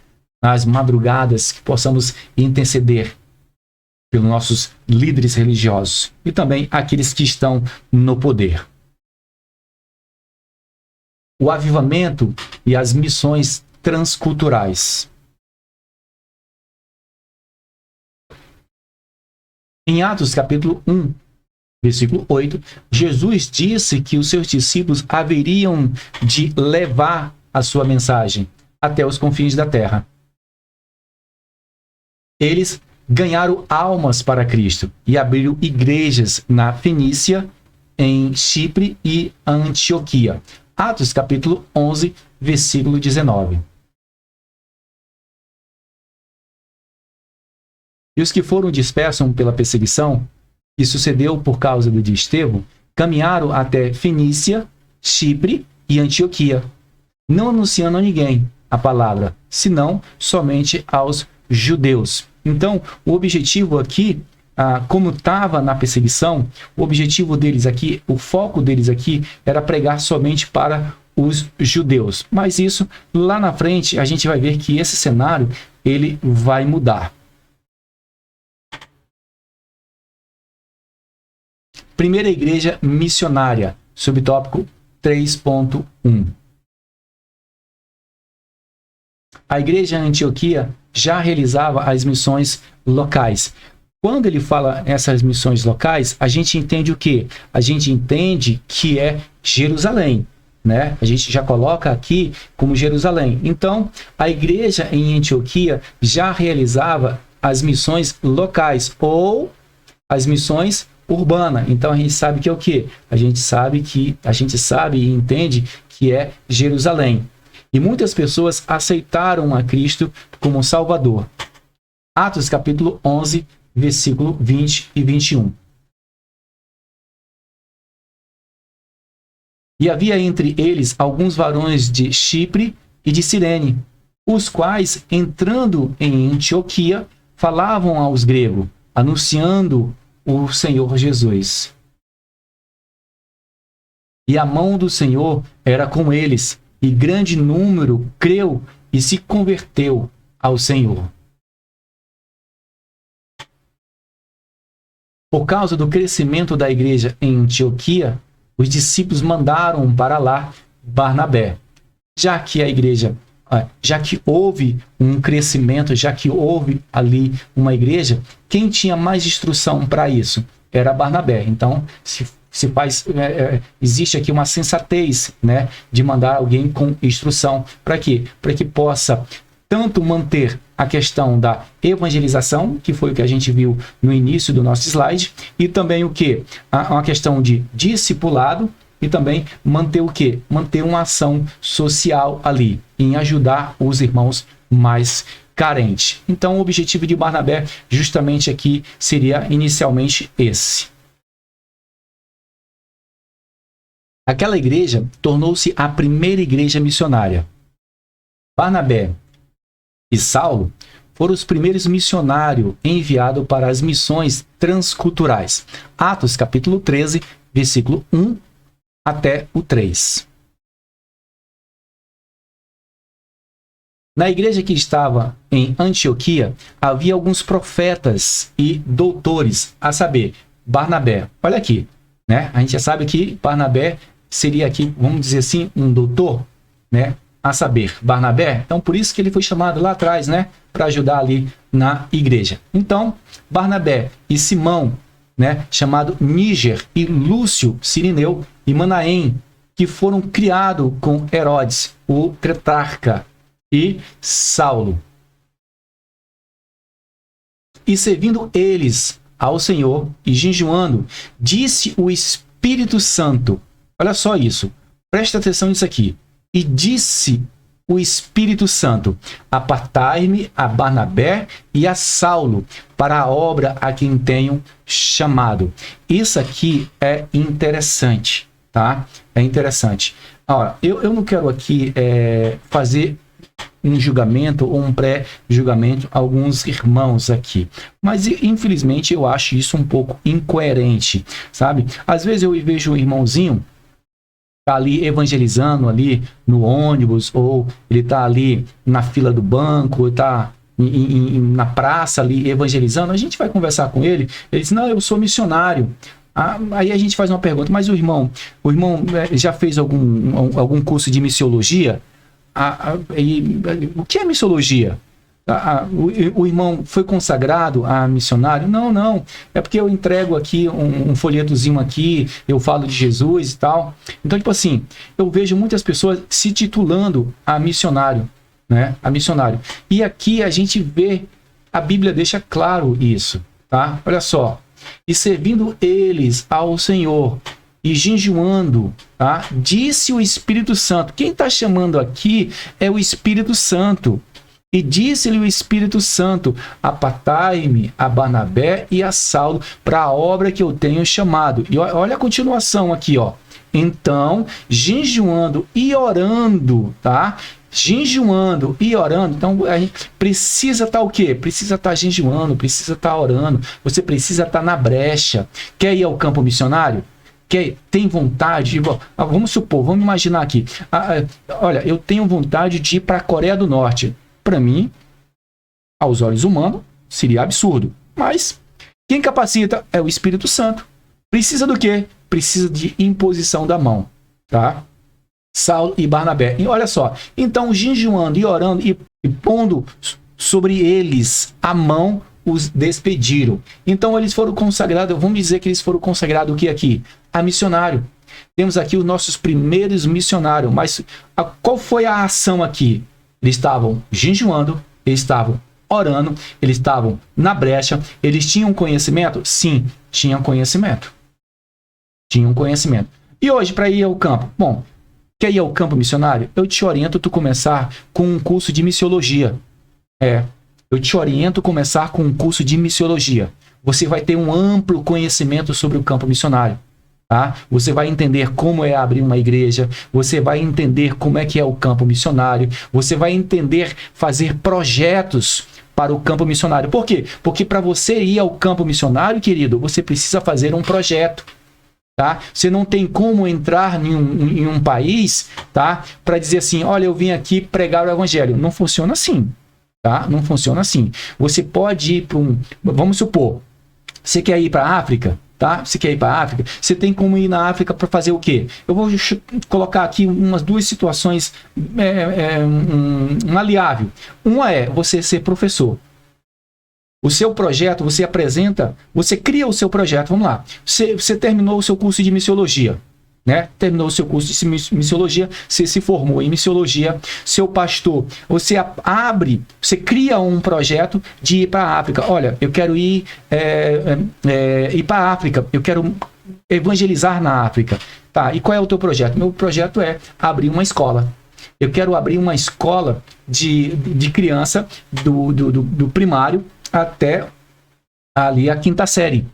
Nas madrugadas que possamos interceder pelos nossos líderes religiosos e também aqueles que estão no poder. O avivamento e as missões transculturais. Em Atos capítulo 1, versículo 8, Jesus disse que os seus discípulos haveriam de levar a sua mensagem até os confins da terra. Eles ganharam almas para Cristo e abriram igrejas na Fenícia, em Chipre e Antioquia. Atos capítulo 11, versículo 19. E os que foram dispersos pela perseguição, que sucedeu por causa de Estevão, caminharam até Fenícia, Chipre e Antioquia, não anunciando a ninguém a palavra, senão somente aos judeus. Então, o objetivo aqui, como estava na perseguição, o objetivo deles aqui, o foco deles aqui, era pregar somente para os judeus. Mas isso, lá na frente, a gente vai ver que esse cenário, ele vai mudar. Primeira igreja missionária, subtópico 3.1. A igreja em Antioquia já realizava as missões locais. Quando ele fala essas missões locais, a gente entende o quê? A gente entende que é Jerusalém. né? A gente já coloca aqui como Jerusalém. Então, a igreja em Antioquia já realizava as missões locais ou as missões urbanas. Então, a gente sabe que é o quê? A gente sabe e entende que é Jerusalém. E muitas pessoas aceitaram a Cristo como Salvador. Atos capítulo 11, versículo 20 e 21. E havia entre eles alguns varões de Chipre e de Cirene, os quais, entrando em Antioquia, falavam aos gregos, anunciando o Senhor Jesus. E a mão do Senhor era com eles, e grande número creu e se converteu ao Senhor. Por causa do crescimento da igreja em Antioquia, os discípulos mandaram para lá Barnabé. Já que houve um crescimento, já que houve ali uma igreja, quem tinha mais instrução para isso? Era Barnabé. Então, existe aqui uma sensatez, né, de mandar alguém com instrução. Para quê? Para que possa tanto manter a questão da evangelização, que foi o que a gente viu no início do nosso slide, e também o quê? Uma questão de discipulado, e também manter o quê? Manter uma ação social ali, em ajudar os irmãos mais carentes. Então, o objetivo de Barnabé, justamente aqui, seria inicialmente esse. Aquela igreja tornou-se a primeira igreja missionária. Barnabé e Saulo foram os primeiros missionários enviados para as missões transculturais. Atos capítulo 13, versículo 1 até o 3. Na igreja que estava em Antioquia, havia alguns profetas e doutores, a saber, Barnabé. Olha aqui, né? A gente já sabe que Barnabé seria aqui, vamos dizer assim, um doutor, né? A saber, Barnabé. Então, por isso que ele foi chamado lá atrás, né? Para ajudar ali na igreja. Então, Barnabé e Simão, né? Chamado Níger, e Lúcio, Cirineu e Manaém, que foram criados com Herodes, o tetrarca, e Saulo. E servindo eles ao Senhor e jejuando, disse o Espírito Santo. Olha só isso. Presta atenção nisso aqui. E disse o Espírito Santo: apartai-me a Barnabé e a Saulo para a obra a quem tenho chamado. Isso aqui é interessante, tá? É interessante. Ora, eu não quero aqui fazer um julgamento ou um pré-julgamento a alguns irmãos aqui. Mas, infelizmente, eu acho isso um pouco incoerente, sabe? Às vezes eu vejo um irmãozinho tá ali evangelizando ali no ônibus, ou ele tá ali na fila do banco, ou tá na praça ali evangelizando. A gente vai conversar com ele, ele diz: não, eu sou missionário. Aí a gente faz uma pergunta: mas o irmão já fez algum curso de missiologia? O que é missiologia? O irmão foi consagrado a missionário? Não. É porque eu entrego aqui um folhetozinho aqui, eu falo de Jesus e tal. Então, tipo assim, eu vejo muitas pessoas se titulando a missionário, né? A missionário. E aqui a gente vê, a Bíblia deixa claro isso, tá? Olha só. E servindo eles ao Senhor e jejuando, tá? Disse o Espírito Santo. Quem está chamando aqui é o Espírito Santo. E disse-lhe o Espírito Santo: apartai-me a Barnabé e a Saulo para a obra que eu tenho chamado. E olha a continuação aqui, ó. Então, jejuando e orando, tá? Jejuando e orando. Então, a gente precisa estar o quê? Precisa estar jejuando, precisa estar orando. Você precisa estar na brecha. Quer ir ao campo missionário? Tem vontade? Vamos supor, vamos imaginar aqui. Olha, eu tenho vontade de ir para a Coreia do Norte. Para mim, aos olhos humanos, seria absurdo. Mas quem capacita é o Espírito Santo. Precisa do quê? Precisa de imposição da mão, tá? Saulo e Barnabé. E olha só, então jejuando e orando e pondo sobre eles a mão, os despediram. Então eles foram consagrados, vamos dizer que eles foram consagrados o que aqui? A missionário. Temos aqui os nossos primeiros missionários. Mas qual foi a ação aqui? Eles estavam jejuando, eles estavam orando, eles estavam na brecha. Eles tinham conhecimento? Sim, tinham conhecimento. Tinham conhecimento. E hoje, para ir ao campo? Bom, quer ir ao campo missionário? Eu te oriento a começar com um curso de missiologia. Eu te oriento a começar com um curso de missiologia. Você vai ter um amplo conhecimento sobre o campo missionário. Tá? Você vai entender como é abrir uma igreja, você vai entender como é que é o campo missionário, você vai entender fazer projetos para o campo missionário. Por quê? Porque para você ir ao campo missionário, querido, você precisa fazer um projeto. Tá? Você não tem como entrar em um país, tá? Para dizer assim, olha, eu vim aqui pregar o evangelho. Não funciona assim. Tá? Não funciona assim. Você pode ir para vamos supor, você quer ir para a África, tá? Você quer ir para a África, você tem como ir na África para fazer o quê? Eu vou colocar aqui umas duas situações maleável. Uma é você ser professor. O seu projeto, você apresenta, você cria o seu projeto, vamos lá. Você terminou o seu curso de missiologia, né? Terminou o seu curso de missiologia, você se formou em missiologia, seu pastor, você você cria um projeto de ir para a África. Olha, eu quero ir para a África, eu quero evangelizar na África. Tá, e qual é o teu projeto? Meu projeto é abrir uma escola. Eu quero abrir uma escola de criança do primário até ali a 5ª série.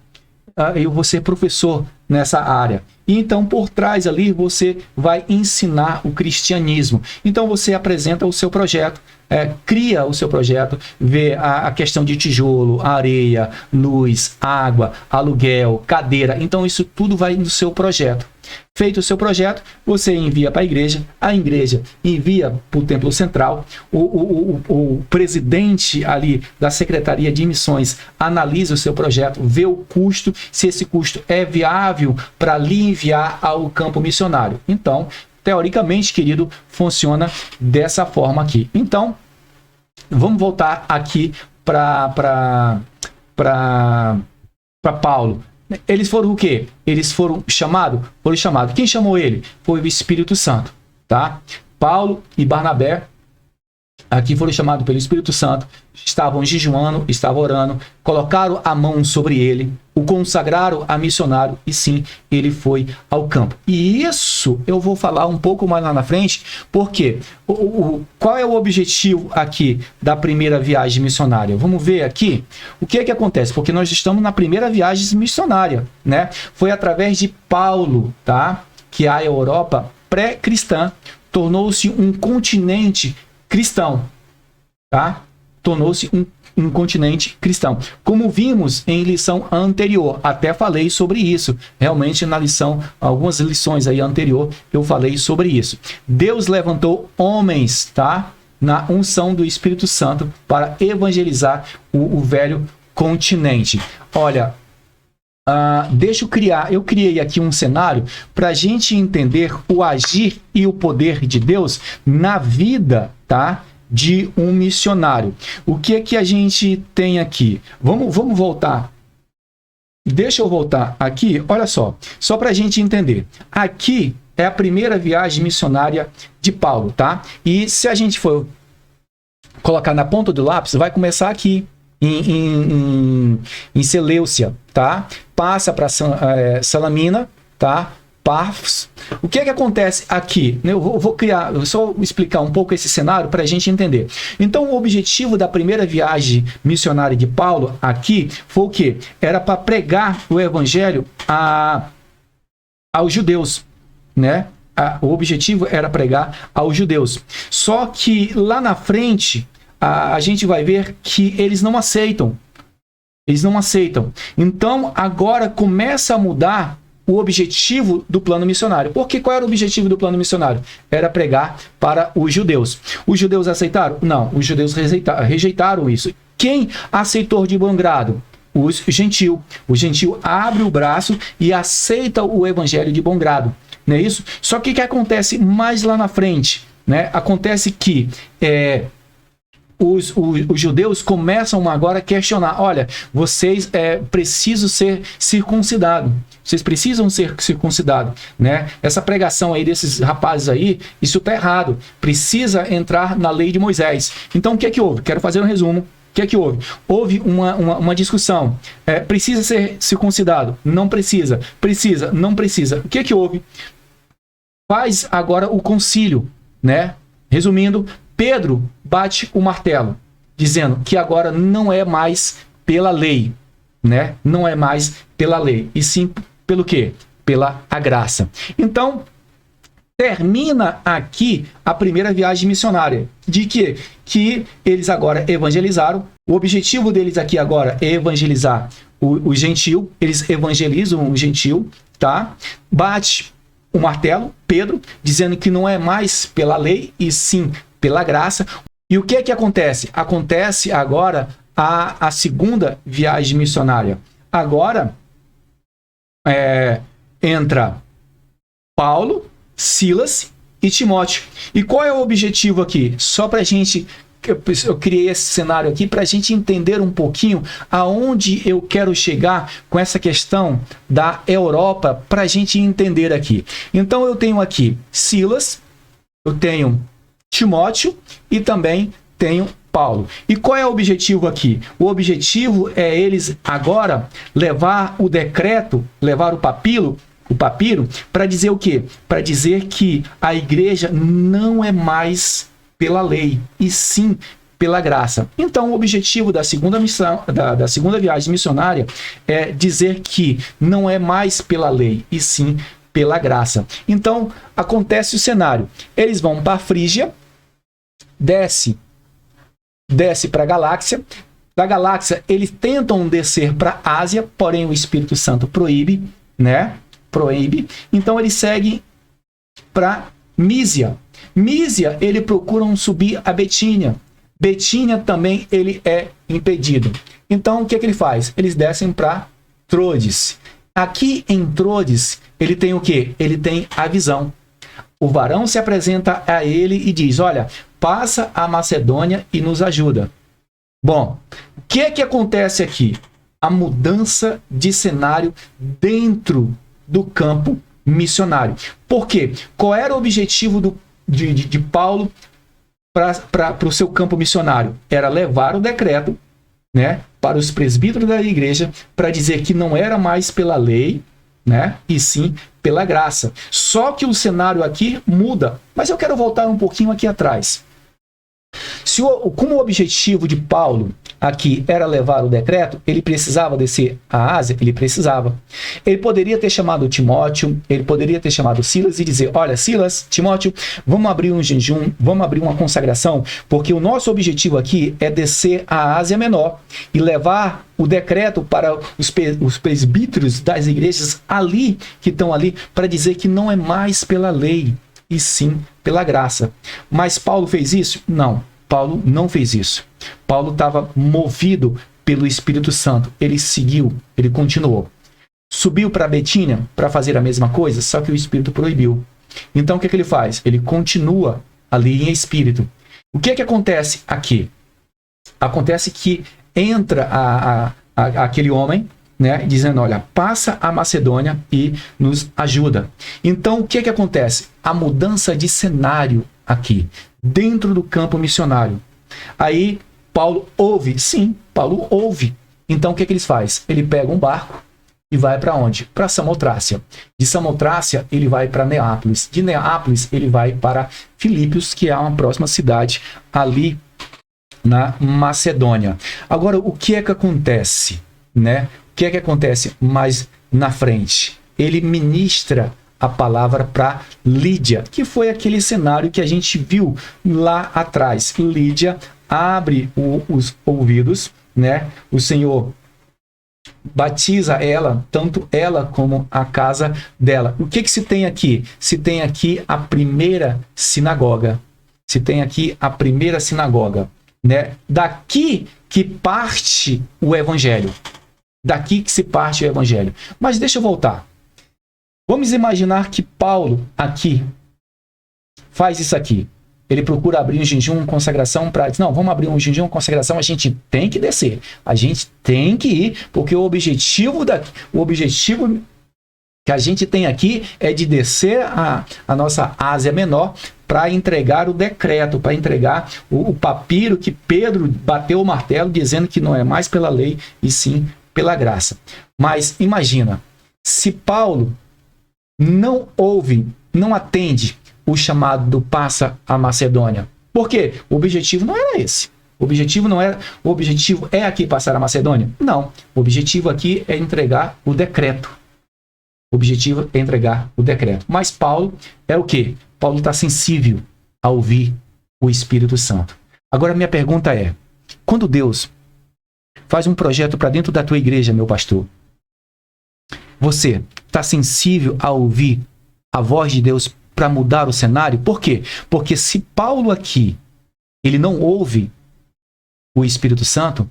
Eu vou ser professor nessa área. E então, por trás ali, você vai ensinar o cristianismo. Então, você apresenta o seu projeto, cria o seu projeto, vê a questão de tijolo, areia, luz, água, aluguel, cadeira. Então, isso tudo vai no seu projeto. Feito o seu projeto, você envia para a igreja envia para o Templo Central, o presidente ali da Secretaria de Missões analisa o seu projeto, vê o custo, se esse custo é viável para lhe enviar ao campo missionário. Então, teoricamente, querido, funciona dessa forma aqui. Então, vamos voltar aqui para Paulo. Eles foram o quê? Eles foram chamados? Foram chamados. Quem chamou ele? Foi o Espírito Santo, tá? Paulo e Barnabé, aqui foram chamados pelo Espírito Santo, estavam jejuando, estavam orando, colocaram a mão sobre ele, o consagraram a missionário e sim, ele foi ao campo. E isso eu vou falar um pouco mais lá na frente, porque qual é o objetivo aqui da primeira viagem missionária? Vamos ver aqui o que é que acontece, porque nós estamos na primeira viagem missionária, né? Foi através de Paulo, tá? Que a Europa pré-cristã tornou-se um continente cristão, tá? Tornou-se um continente cristão. Como vimos em lição anterior, até falei sobre isso. Realmente na lição, algumas lições aí anterior, eu falei sobre isso. Deus levantou homens, tá? Na unção do Espírito Santo para evangelizar o velho continente. Olha, eu criei aqui um cenário para a gente entender o agir e o poder de Deus na vida, tá? De um missionário. O que é que a gente tem aqui? Vamos voltar. Deixa eu voltar aqui, olha só para a gente entender. Aqui é a primeira viagem missionária de Paulo, tá? E se a gente for colocar na ponta do lápis, vai começar aqui em Seleucia, tá? Passa para Salamina, tá? Pafos. O que é que acontece aqui? Eu vou criar, só explicar um pouco esse cenário para a gente entender. Então, o objetivo da primeira viagem missionária de Paulo aqui foi o quê? Era para pregar o evangelho aos judeus, né? O objetivo era pregar aos judeus. Só que lá na frente, a gente vai ver que eles não aceitam. Eles não aceitam. Então, agora começa a mudar o objetivo do plano missionário. Porque qual era o objetivo do plano missionário? Era pregar para os judeus. Os judeus aceitaram? Não, os judeus rejeitaram isso. Quem aceitou de bom grado? Os gentios. O gentio abre o braço e aceita o evangelho de bom grado. Não é isso? Só que o que acontece mais lá na frente? Né? Acontece que os judeus começam agora a questionar, olha, vocês precisam ser circuncidados. Vocês precisam ser circuncidados, né? Essa pregação aí desses rapazes aí, isso está errado. Precisa entrar na lei de Moisés. Então, o que é que houve? Quero fazer um resumo. O que é que houve? Houve uma discussão. Precisa ser circuncidado? Não precisa. Precisa? Não precisa. O que é que houve? Faz agora o concílio, né? Resumindo, Pedro bate o martelo, dizendo que agora não é mais pela lei, né? Não é mais pela lei, e sim pelo quê? Pela a graça. Então, termina aqui a primeira viagem missionária. De quê? Que eles agora evangelizaram. O objetivo deles aqui agora é evangelizar o gentil. Eles evangelizam o gentil, tá? Bate o martelo, Pedro, dizendo que não é mais pela lei, e sim pela graça. E o que é que acontece? Acontece agora a segunda viagem missionária. Agora entra Paulo, Silas e Timóteo. E qual é o objetivo aqui? Só para a gente... Eu criei esse cenário aqui para a gente entender um pouquinho aonde eu quero chegar com essa questão da Europa, para a gente entender aqui. Então eu tenho aqui Silas, eu tenho Timóteo e também tenho Paulo. E qual é o objetivo aqui? O objetivo é eles agora levar o decreto, levar o papiro, para dizer o quê? Para dizer que a igreja não é mais pela lei, e sim pela graça. Então, o objetivo da segunda missão, da segunda viagem missionária é dizer que não é mais pela lei, e sim pela graça. Então, acontece o cenário. Eles vão para a Frígia, desce para a Galáxia. Da Galáxia, eles tentam descer para a Ásia, porém o Espírito Santo proíbe, né? Proíbe. Então, eles seguem para Mísia. Mísia, ele procuram subir a Betínia. Betínia também ele é impedido. Então, o que é que ele faz? Eles descem para Troades. Aqui em Troades, ele tem o quê? Ele tem a visão. O varão se apresenta a ele e diz, olha, passa a Macedônia e nos ajuda. Bom, o que é que acontece aqui? A mudança de cenário dentro do campo missionário. Por quê? Qual era o objetivo de Paulo para o seu campo missionário? Era levar o decreto, né, para os presbíteros da igreja, para dizer que não era mais pela lei, né, e sim pela graça. Só que o cenário aqui muda. Mas eu quero voltar um pouquinho aqui atrás. Como o objetivo de Paulo aqui era levar o decreto, ele precisava descer a Ásia? Ele precisava. Ele poderia ter chamado Timóteo, ele poderia ter chamado Silas e dizer, olha, Silas, Timóteo, vamos abrir um jejum, vamos abrir uma consagração, porque o nosso objetivo aqui é descer a Ásia Menor e levar o decreto para os presbíteros das igrejas ali, que estão ali, para dizer que não é mais pela lei, e sim pela graça. Mas Paulo fez isso? Não, Paulo não fez isso. Paulo estava movido pelo Espírito Santo. Ele seguiu, ele continuou. Subiu para Betínia para fazer a mesma coisa, só que o Espírito proibiu. Então o que é que ele faz? Ele continua ali em espírito. O que é que acontece aqui? Acontece que entra aquele homem, né, dizendo, olha, passa a Macedônia e nos ajuda. Então, o que é que acontece? A mudança de cenário aqui, dentro do campo missionário. Aí, Paulo ouve. Sim, Paulo ouve. Então, o que é que eles fazem? Ele pega um barco e vai para onde? Para Samotrácia. De Samotrácia, ele vai para Neápolis. De Neápolis, ele vai para Filipos, que é uma próxima cidade ali na Macedônia. Agora, o que é que acontece, né? O que é que acontece mais na frente? Ele ministra a palavra para Lídia, que foi aquele cenário que a gente viu lá atrás. Lídia abre os ouvidos, né? O Senhor batiza ela, tanto ela como a casa dela. O que se tem aqui? Se tem aqui a primeira sinagoga. Se tem aqui a primeira sinagoga, né? Daqui que parte o evangelho. Daqui que se parte o evangelho. Mas deixa eu voltar. Vamos imaginar que Paulo aqui faz isso aqui. ele procura abrir um jejum, consagração para... Não, vamos abrir um jejum, consagração, a gente tem que descer. A gente tem que ir, porque o objetivo que a gente tem aqui é de descer a nossa Ásia Menor para entregar o decreto, para entregar o papiro que Pedro bateu o martelo, dizendo que não é mais pela lei, e sim pela graça. Mas imagina, se Paulo não ouve, não atende o chamado do passa a Macedônia. Por quê? O objetivo não era esse. O objetivo é aqui passar a Macedônia? Não. O objetivo aqui é entregar o decreto. O objetivo é entregar o decreto. Mas Paulo é o quê? Paulo está sensível a ouvir o Espírito Santo. Agora, minha pergunta é, quando Deus faz um projeto para dentro da tua igreja, meu pastor, você está sensível a ouvir a voz de Deus para mudar o cenário? Por quê? Porque se Paulo aqui, ele não ouve o Espírito Santo,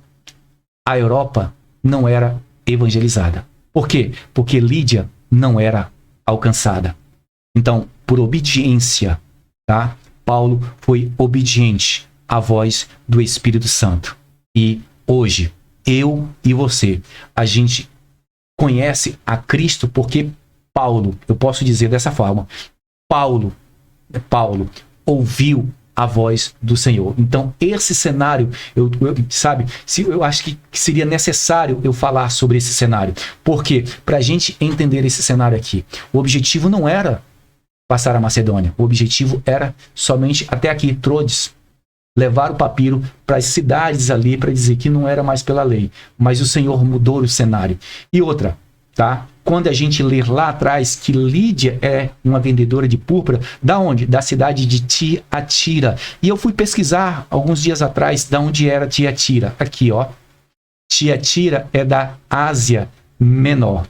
a Europa não era evangelizada. Por quê? Porque Lídia não era alcançada. Então, por obediência, tá? Paulo foi obediente à voz do Espírito Santo. E hoje, eu e você, a gente conhece a Cristo porque Paulo, eu posso dizer dessa forma, Paulo ouviu a voz do Senhor. Então, esse cenário, eu acho que seria necessário eu falar sobre esse cenário. Porque, para a gente entender esse cenário aqui, o objetivo não era passar a Macedônia. O objetivo era somente até aqui, Troades, levar o papiro para as cidades ali, para dizer que não era mais pela lei. Mas o Senhor mudou o cenário. E outra, tá? Quando a gente ler lá atrás que Lídia é uma vendedora de púrpura, da onde? Da cidade de Tiatira. E eu fui pesquisar alguns dias atrás da onde era Tiatira. Aqui, ó. Tiatira é da Ásia Menor.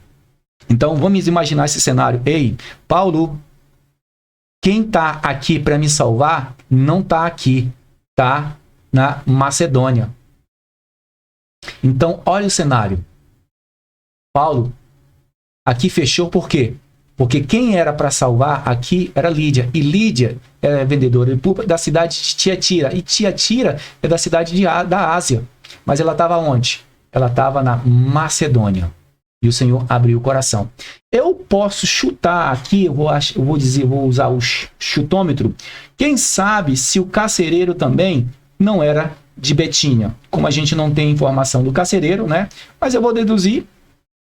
Então, vamos imaginar esse cenário. Ei, Paulo, quem está aqui para me salvar não está aqui, está na Macedônia. Então, olha o cenário. Paulo aqui fechou por quê? Porque quem era para salvar aqui era Lídia. E Lídia é vendedora de púrpura da cidade de Tiatira. E Tiatira é da cidade da Ásia. Mas ela estava onde? Ela estava na Macedônia. E o Senhor abriu o coração. Eu posso chutar aqui, eu vou usar o chutômetro. Quem sabe se o carcereiro também não era de Betinha. Como a gente não tem informação do carcereiro, né? Mas eu vou deduzir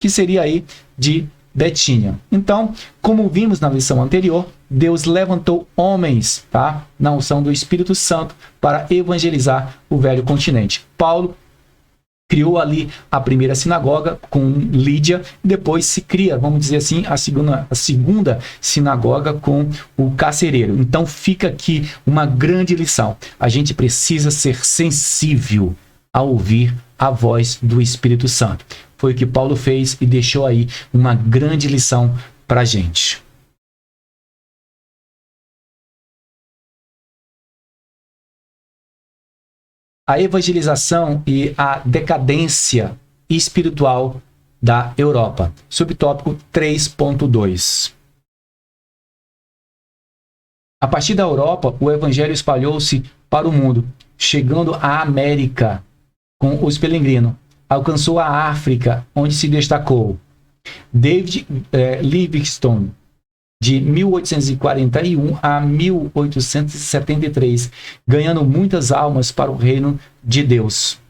que seria aí de Betinha. Então, como vimos na lição anterior, Deus levantou homens, tá? Na unção do Espírito Santo para evangelizar o velho continente. Paulo criou ali a primeira sinagoga com Lídia, depois se cria, vamos dizer assim, a segunda sinagoga com o carcereiro. Então fica aqui uma grande lição. A gente precisa ser sensível a ouvir a voz do Espírito Santo. Foi o que Paulo fez e deixou aí uma grande lição para a gente. A evangelização e a decadência espiritual da Europa. Subtópico 3.2. A partir da Europa, o evangelho espalhou-se para o mundo, chegando à América com os peregrinos. Alcançou a África, onde se destacou David Livingstone, de 1841 a 1873, ganhando muitas almas para o reino de Deus.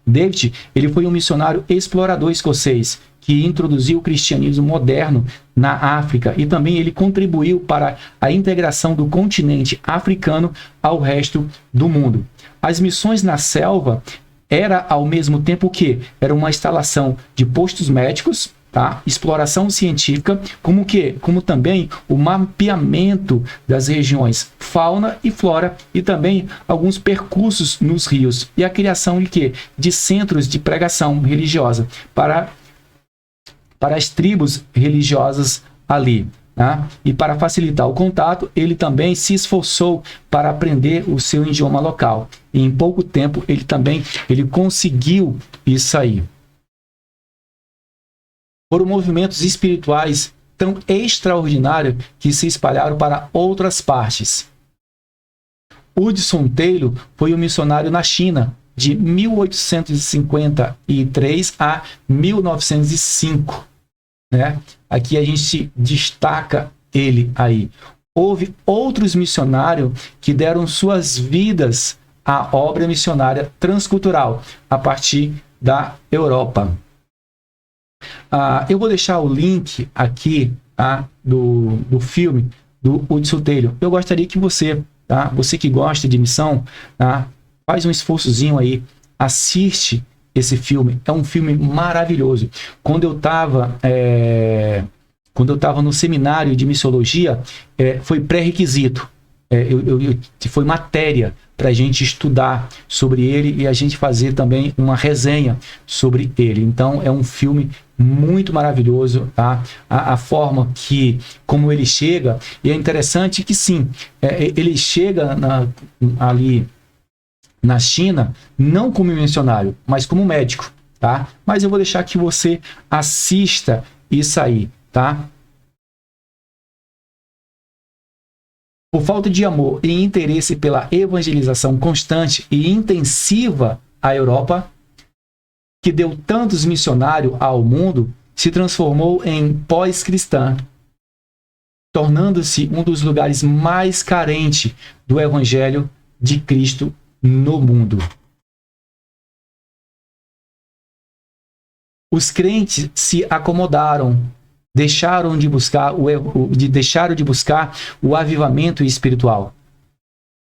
David, ele foi um missionário explorador escocês que introduziu o cristianismo moderno na África e também ele contribuiu para a integração do continente africano ao resto do mundo. As missões na selva era ao mesmo tempo que era uma instalação de postos médicos, tá? Exploração científica, como também o mapeamento das regiões fauna e flora e também alguns percursos nos rios e a criação de centros de pregação religiosa para as tribos religiosas ali. Tá? E para facilitar o contato, ele também se esforçou para aprender o seu idioma local. E em pouco tempo ele conseguiu isso aí. Foram movimentos espirituais tão extraordinários que se espalharam para outras partes. Hudson Taylor foi um missionário na China de 1853 a 1905. Né? Aqui a gente destaca ele aí. Houve outros missionários que deram suas vidas à obra missionária transcultural a partir da Europa. Eu vou deixar o link aqui do filme do Hudson Taylor. Eu gostaria que você, você que gosta de missão, faz um esforçozinho aí, assiste esse filme. É um filme maravilhoso. Quando eu estava no seminário de missiologia, foi pré-requisito. Foi matéria para a gente estudar sobre ele e a gente fazer também uma resenha sobre ele. Então, é um filme muito maravilhoso, tá? A forma como ele chega, e é interessante que sim, ele chega ali na China, não como missionário, mas como médico, tá? Mas eu vou deixar que você assista isso aí, tá? Por falta de amor e interesse pela evangelização constante e intensiva à Europa, que deu tantos missionários ao mundo, se transformou em pós-cristã, tornando-se um dos lugares mais carentes do Evangelho de Cristo no mundo. Os crentes se acomodaram, deixaram de buscar o avivamento espiritual,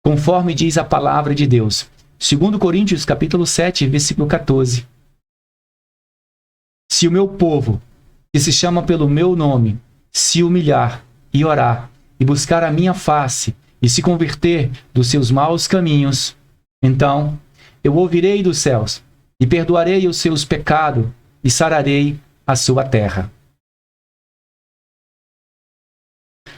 conforme diz a palavra de Deus. 2 Coríntios, capítulo 7, versículo 14. Se o meu povo, que se chama pelo meu nome, se humilhar e orar, e buscar a minha face, e se converter dos seus maus caminhos, então eu ouvirei dos céus, e perdoarei os seus pecados, e sararei a sua terra.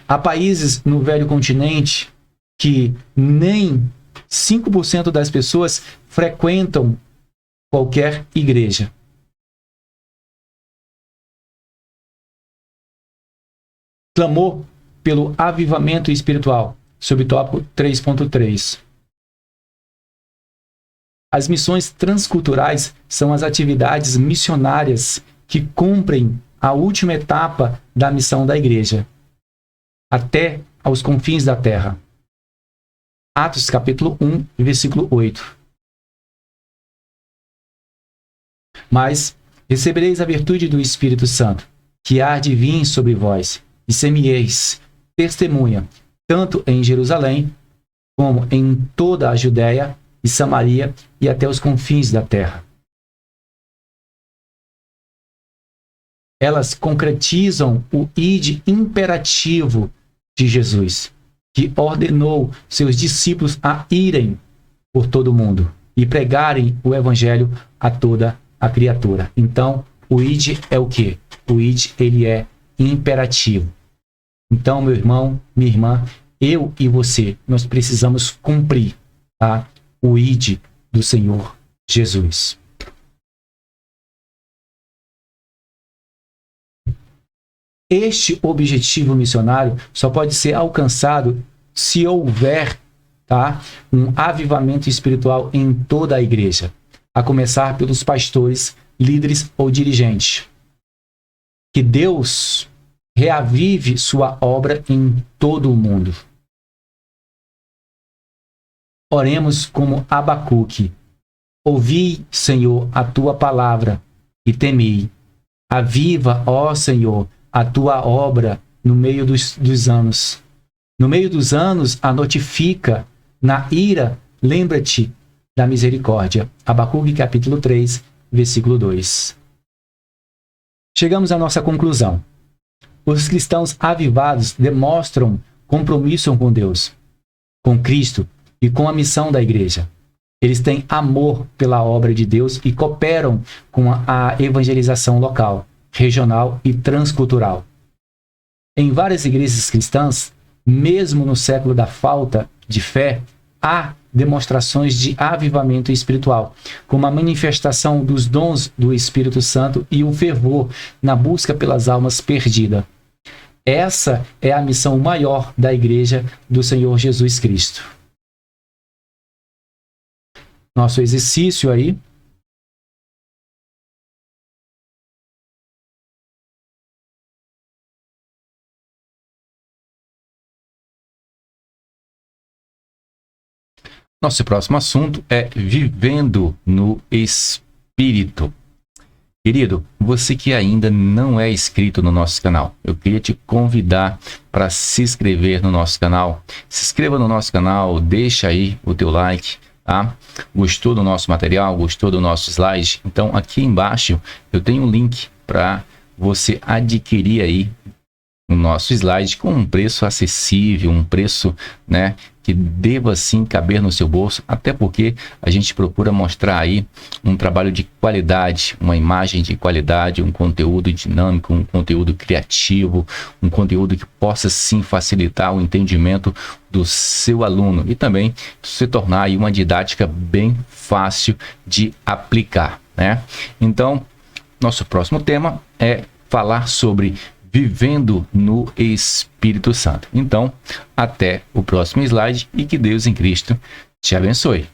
Há países no velho continente que nem 5% das pessoas frequentam qualquer igreja. Clamor pelo avivamento espiritual, subtópico 3.3. As missões transculturais são as atividades missionárias que cumprem a última etapa da missão da igreja, até aos confins da terra. Atos capítulo 1, versículo 8. Mas recebereis a virtude do Espírito Santo, que há de vir sobre vós, e semeeis testemunha, tanto em Jerusalém, como em toda a Judéia e Samaria e até os confins da terra. Elas concretizam o ide imperativo de Jesus, que ordenou seus discípulos a irem por todo o mundo e pregarem o evangelho a toda a criatura. Então, o ide é o quê? O ide, ele é imperativo. Então, meu irmão, minha irmã, eu e você, nós precisamos cumprir, tá? O ide do Senhor Jesus. Este objetivo missionário só pode ser alcançado se houver, tá, um avivamento espiritual em toda a igreja, a começar pelos pastores, líderes ou dirigentes. Que Deus reavive sua obra em todo o mundo. Oremos como Abacuque. Ouvi, Senhor, a tua palavra e temi. Aviva, ó Senhor, a tua obra no meio dos anos. No meio dos anos, a notifica. Na ira, lembra-te da misericórdia. Abacuque, capítulo 3, versículo 2. Chegamos à nossa conclusão. Os cristãos avivados demonstram compromisso com Deus, com Cristo e com a missão da igreja. Eles têm amor pela obra de Deus e cooperam com a evangelização local, regional e transcultural. Em várias igrejas cristãs, mesmo no século da falta de fé, há demonstrações de avivamento espiritual, como a manifestação dos dons do Espírito Santo e o fervor na busca pelas almas perdidas. Essa é a missão maior da igreja do Senhor Jesus Cristo. nosso exercício aí. Nosso próximo assunto é vivendo no Espírito. Querido, você que ainda não é inscrito no nosso canal, eu queria te convidar para se inscrever no nosso canal. Se inscreva no nosso canal, deixa aí o teu like, tá? Gostou do nosso material, gostou do nosso slide? Então aqui embaixo eu tenho um link para você adquirir aí o nosso slide com um preço acessível, um preço, né, que deva sim caber no seu bolso, até porque a gente procura mostrar aí um trabalho de qualidade, uma imagem de qualidade, um conteúdo dinâmico, um conteúdo criativo, um conteúdo que possa sim facilitar o entendimento do seu aluno e também se tornar aí uma didática bem fácil de aplicar, né? Então, nosso próximo tema é falar sobre vivendo no Espírito Santo. Então, até o próximo slide e que Deus em Cristo te abençoe.